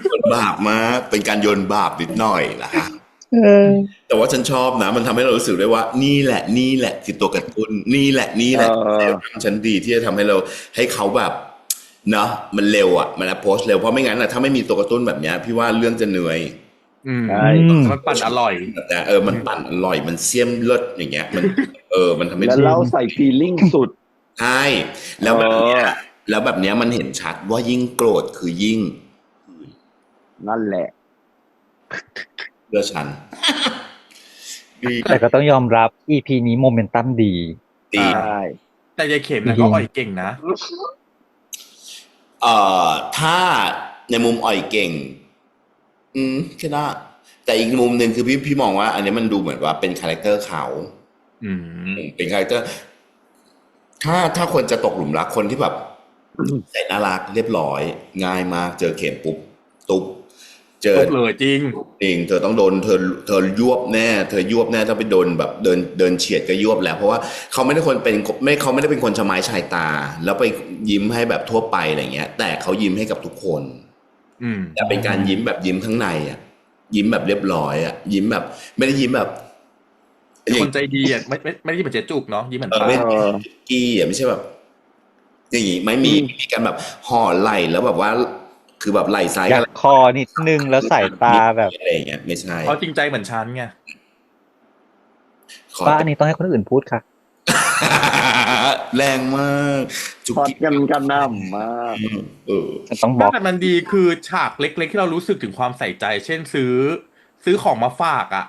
โยนบาปมากเป็นการโยนบาปนิดหน่อยนะคะแต่ว่าฉันชอบนะมันทำให้เรารู้สึกได้ว่านี่แหละคือตัวกระตุ้นนี่แหละฉันดีที่จะทำให้เราให้เขาแบบเนาะมันเร็วอ่ะมันอัพโพสเร็วเพราะไม่งั้นถ้าไม่มีตัวกระตุ้นแบบนี้พี่ว่าเรื่องจะเหนื่อยใช่มันปั่นอร่อยนะมันปั่นอร่อยมันเสี้ยมเลิศอย่างเงี้ยมันมันทำให้แล้วเราใส่ฟีลลิ่งสุดใช่แล้วแบบเนี้ยมันเห็นชัดว่ายิ่งโกรธคือยิ่งนั่นแหละเลือฉันแต่ก็ต้องยอมรับ EP นี้โมเมนตัมดีใช่แต่ยายเข็มนะก็อ่อยเก่งนะถ้าในมุมอ่อยเก่งแค่นั้นแต่อีกมุมหนึ่งคือพี่มองว่าอันนี้มันดูเหมือนว่าเป็นคาแรคเตอร์เขาเป็นคาแรคเตอร์ถ้าคนจะตกหลุมรักคนที่แบบแต่น่ารักเรียบร้อยง่ายมากเจอเข็มปุ๊บตุ๊บเจอเลยจริงเธอต้องโดนเธอยวบแน่ถ้าไปโดนแบบเดินเฉียดก็ยวบแล้วเพราะว่าเขาไม่ได้เขาไม่ได้เป็นคนชะม้ายชายตาแล้วไปยิ้มให้แบบทั่วไปอะไรเงี้ยแต่เขายิ้มให้กับทุกคนแต่เป็นการยิ้มแบบยิ้มข้างในอ่ะยิ้มแบบเรียบร้อยอ่ะยิ้มแบบไม่ได้ยิ้มแบบคนใจดีอ่ะไม่ได้ยิ้มแบบเจ๊จุกเนาะยิ้มเหมือนป้ากี้อ่ะไม่ใช่แบบอย่างงี้ไม่มีการแบบห่อไหล่แล้วแบบว่าคือแบบไหล่ซ้ายกับคอนิดนึงแล้วสายตาแบบอะไรอย่างเงี้ยไม่ใช่เขาจริงใจเหมือนฉันไงป้านี่ต้องให้คนอื่นพูดค่ะแรงมากจุกกันน้ำมากต้องบอกแต่มันดีคือฉากเล็กๆที่เรารู้สึกถึงความใส่ใจเช่นซื้อของมาฝากอ่ะ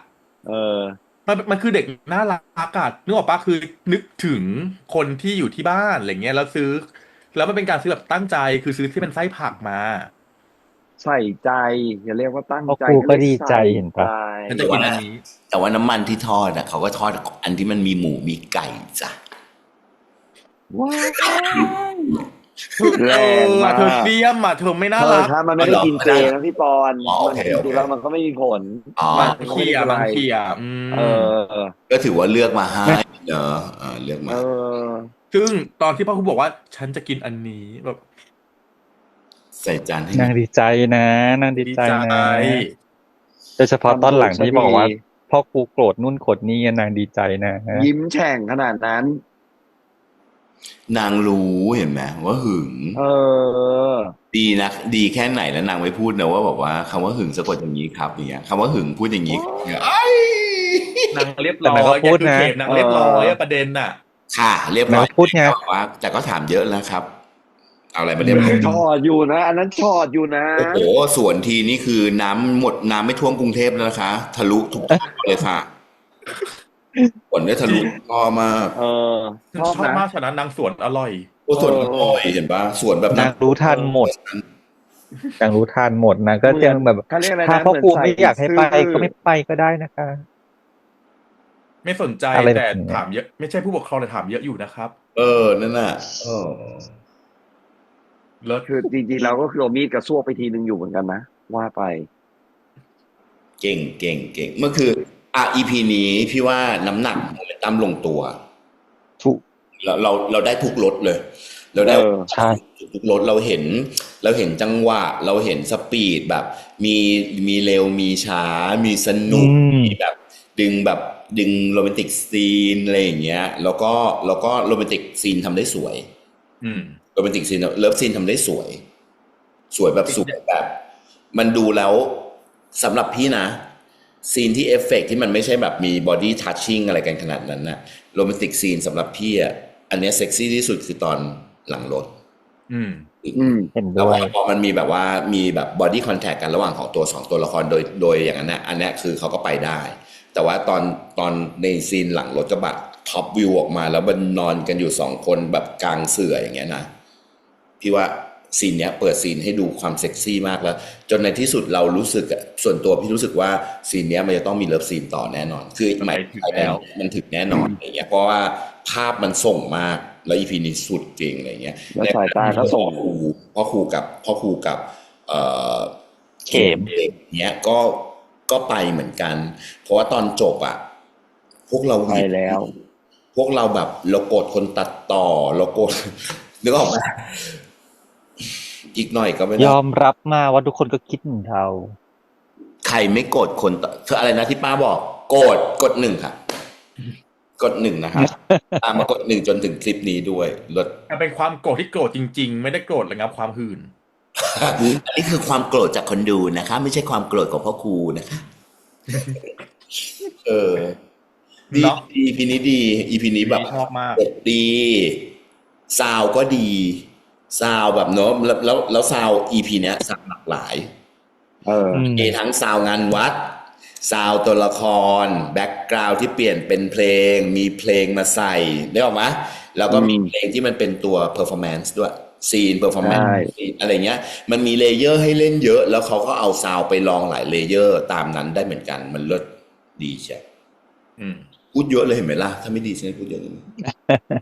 มันคือเด็กน่ารักอ่ะนึกออกปะคือนึกถึงคนที่อยู่ที่บ้านอะไรเงี้ยแล้วซื้อแล้วมันเป็นการซื้อแบบตั้งใจคือซื้อที่เป็นไส้ผักมาใส่ใจอย่าเรียกว่าตั้งใจก็ดีใจเห็นปะฉันจะกินอันนี้แต่ว่าน้ำมันที่ทอดอ่ะเขาก็ทอดอันที่มันมีหมูมีไก่จ้ะว้าวแรงมากเธอเฟี้ยมอ่ะเธอไม่น่ารักถ้ามันไม่ได้กินเจนะพี่ปอนจริงๆแล้วมันก็ไม่มีผลบางทีก็ถือว่าเลือกมาให้เนอะเลือกมาซึ่งตอนที่พ่อคุณบอกว่าฉันจะกินอันนี้แบบใส่จานให้นางดีใจนะนางดีใจนะโดยเฉพาะตอนหลังที่บอกว่าพ่อกูโกรธนู่นโกรธนี่นางดีใจนะยิ้มแฉ่งขนาดนั้นนางรู้เห็นไหมว่าหึงดีนะดีแค่ไหนแล้วนางไม่พูดนะว่าบอกว่าคำว่าหึงสะกดอย่างนี้ครับอย่างเงี้ยคำว่าหึงพูดอย่างนี้นางเรียบร้อยพูดนะนางเรียบร้อยประเด็นน่ะค่ะเรียบร้อยพูดไงว่าแต่ก็ถามเยอะแล้วครับเอาอะไรมาเรียบร้อยชอดอยู่นะอันนั้นชอดอยู่นะโอ้โหส่วนทีนี้คือน้ำหมดน้ำไม่ท่วมกรุงเทพแล้วนะคะทะลุทุกเลยค่ะฝนได้ทะลุพอมากชอบมากฉะนั้นนางสวนอร่อยโอ้สวนอร่อยเห็นปะสวนแบบนางรู้ทันหมดนางรู้ทันหมดนะก็ยังแบบถ้าพ่อครูไม่อยากให้ไปก็ไม่ไปก็ได้นะคะไม่สนใจแต่ถามเยอะไม่ใช่ผู้ปกครองแต่ถามเยอะอยู่นะครับนั่นน่ะแล้วคือจริงๆเราก็คือเอามีดกระซวกไปทีนึงอยู่เหมือนกันนะว่าไปเก่งเมื่อคือEP นี้พี่ว่าน้ำหนักโมเมนตัมลงตัวถูกเราได้ทุกรสเลยเราได้ทุกรสเราเห็นจังหวะเราเห็นสปีดแบบมีเร็วมีช้ามีสนุกมีแบบดึงโรแมนติกซีนอะไรอย่างเงี้ยแล้วก็โรแมนติกซีนทำได้สวยโรแมนติกซีนเลิฟซีนทำได้สวยแบบสวยแบบมันดูแล้วสำหรับพี่นะซีนที่เอฟเฟกต์ที่มันไม่ใช่แบบมีบอดี้ทัชชิ่งอะไรกันขนาดนั้นนะโรแมนติกซีนสำหรับพี่อันนี้เซ็กซี่ที่สุดคือตอนหลังรถเห็นด้วยพอมันมีแบบว่ามีแบบบอดี้คอนแทคกันระหว่างของตัว2ตัวละครโดยอย่างนั้นนะอันนี้คือเขาก็ไปได้แต่ว่าตอนในซีนหลังรถกระบะท็อปวิวออกมาแล้วมันนอนกันอยู่2คนแบบกลางเสื่ออย่างเงี้ยนะพี่ว่าซีนเนี้ยเปิดซีนให้ดูความเซ็กซี่มากแล้วจนในที่สุดเรารู้สึกส่วนตัวพี่รู้สึกว่าซีนเนี้ยมันจะต้องมีเลิฟซีนต่อแน่นอนคือหมายถึงแล้วมันถึงแน่นอนอย่างเงี้ยเพราะว่าภาพมันส่งมาก แล้ว EP นี้สุดจริงอะไรเงี้ย แล้วสายตาก็ส่ง พ่อครูกับเอ่อ เข็ม เนี้ยก็ไปเหมือนกัน เพราะว่าตอนจบอ่ะพวกเรา ไปแล้ว พวกเราแบบเราโกรธคนตัดต่อเราโกรธ นึกออกไหมอีกหน่อยก็ไม่ได้ ยอมรับมาว่าทุกคนก็คิดเหมือนเรา ใครไม่โกรธคนต่อเธออะไรนะที่ป้าบอกโกรธกด 1ค่ะกด 1นะครับ ตามมากด 1จนถึงคลิปนี้ด้วยลด มันเป็นความโกรธที่โกรธจริงๆ ไม่ได้โกรธระงับความหื่น อันนี้คือความโกรธจากคนดูนะคะไม่ใช่ความโกรธของพ่อครูนะคะดี เนาะ EP นี้ดี EP นี้แบบ ชอบมาก ดีซาวก็ดีซาวแบบเนอะแล้วซาว EP เนี้ยซาวหลากหลาย มีทั้งซาวงานวัดซาวตัวละครแบ็กกราวด์ที่เปลี่ยนเป็นเพลงมีเพลงมาใส่ได้ออกไหมแล้วก็มีเพลงที่มันเป็นตัว performance ด้วยซีน performance อะไรเงี้ยมันมีเลเยอร์ให้เล่นเยอะแล้วเขาก็เอาซาวไปลองหลายเลเยอร์ตามนั้นได้เหมือนกันมันเลิศดีใช่พูดเยอะเลยเห็นไหมล่ะถ้าไม่ดีฉันพูดเยอะเลย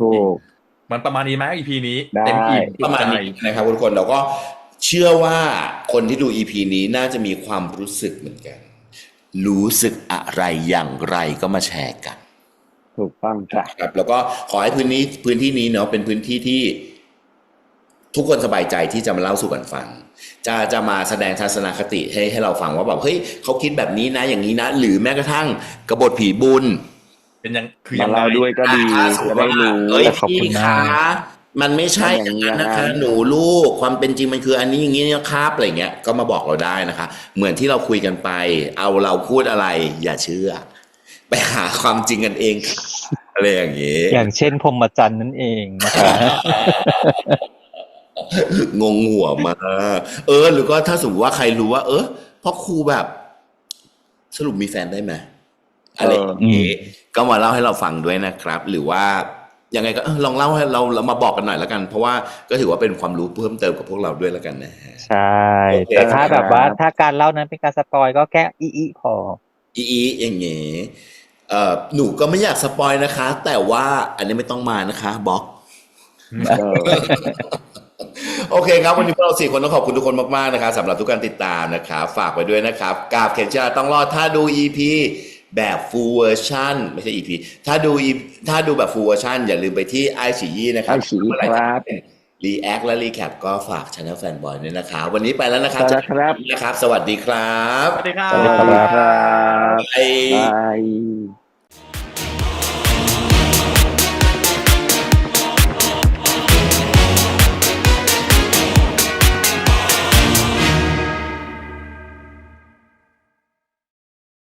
ถูก มันประมาณนี้ไหม EP นี้ ได้ เต็มอิ่ม ประมาณนี้นะครับทุกคนเราก็เชื่อว่าคนที่ดู EP นี้น่าจะมีความรู้สึกเหมือนกันรู้สึกอะไรอย่างไรก็มาแชร์กัน ถูกต้องจ้ะ ครับแล้วก็ขอให้พื้นที่นี้เนาะเป็นพื้นที่ที่ทุกคนสบายใจที่จะมาเล่าสู่กันฟังจะมาแสดงทัศนคติให้เราฟังว่าแบบเฮ้ยเขาคิดแบบนี้นะอย่างนี้นะหรือแม้กระทั่งกบฏผีบุญ เป็นยังคือ มา ยังไง เล่าด้วยก็ดีจะได้รู้ เอ้ย ขอบคุณ พี่ มา คะ ก มันไม่ใช่อย่างนั้นนะคะหนูลูกความเป็นจริงมันคืออันนี้อย่างนี้นะครับอะไรเงี้ยก็มาบอกเราได้นะคะเหมือนที่เราคุยกันไปเอาเราพูดอะไรอย่าเชื่อไปหาความจริงกันเองค่ะอะไรอย่างเงี้ย อย่างเช่นพรหมจรรย์นั่นเองนะคะ งงหัวมาหรือก็ถ้าสมมติว่าใครรู้ว่าพ่อครูแบบสรุปมีแฟนได้ไหมอะไรอย่างนี้ก็มาเล่าให้เราฟังด้วยนะครับ หรือว่ายังไงก็ลองเล่าให้เรามาบอกกันหน่อยแล้วกัน เพราะว่าก็ถือว่าเป็นความรู้เพิ่มเติมกับพวกเราด้วยแล้วกันนะฮะ ใช่ โอเค แต่ถ้าแบบว่าถ้าการเล่านั้นเป็นการสปอยก็แค่อีพอ อีอย่างเงี้ยหนูก็ไม่อยากสปอยนะคะ แต่ว่าอันนี้ไม่ต้องมานะคะบล็อก โอเคครับวันนี้พวกเรา4คนต้องขอบคุณทุกคนมากๆนะครับสำหรับทุกการติดตามนะครับฝากไว้ด้วยนะครับกราบเข็มชาต้องรอดถ้าดู EP แบบ full version ไม่ใช่ EP ถ้าดูแบบ full version อย่าลืมไปที่ iQIYI นะครับ iQIYI ครับ React และ Recap ก็ฝาก Channel Fanboy ด้วยนะครับวันนี้ไปแล้วนะครับ ไปแล้วครับ นะครับ สวัสดีครับ สวัสดีครั สวัสดี บ ครับ ครับ ไอ้ บาย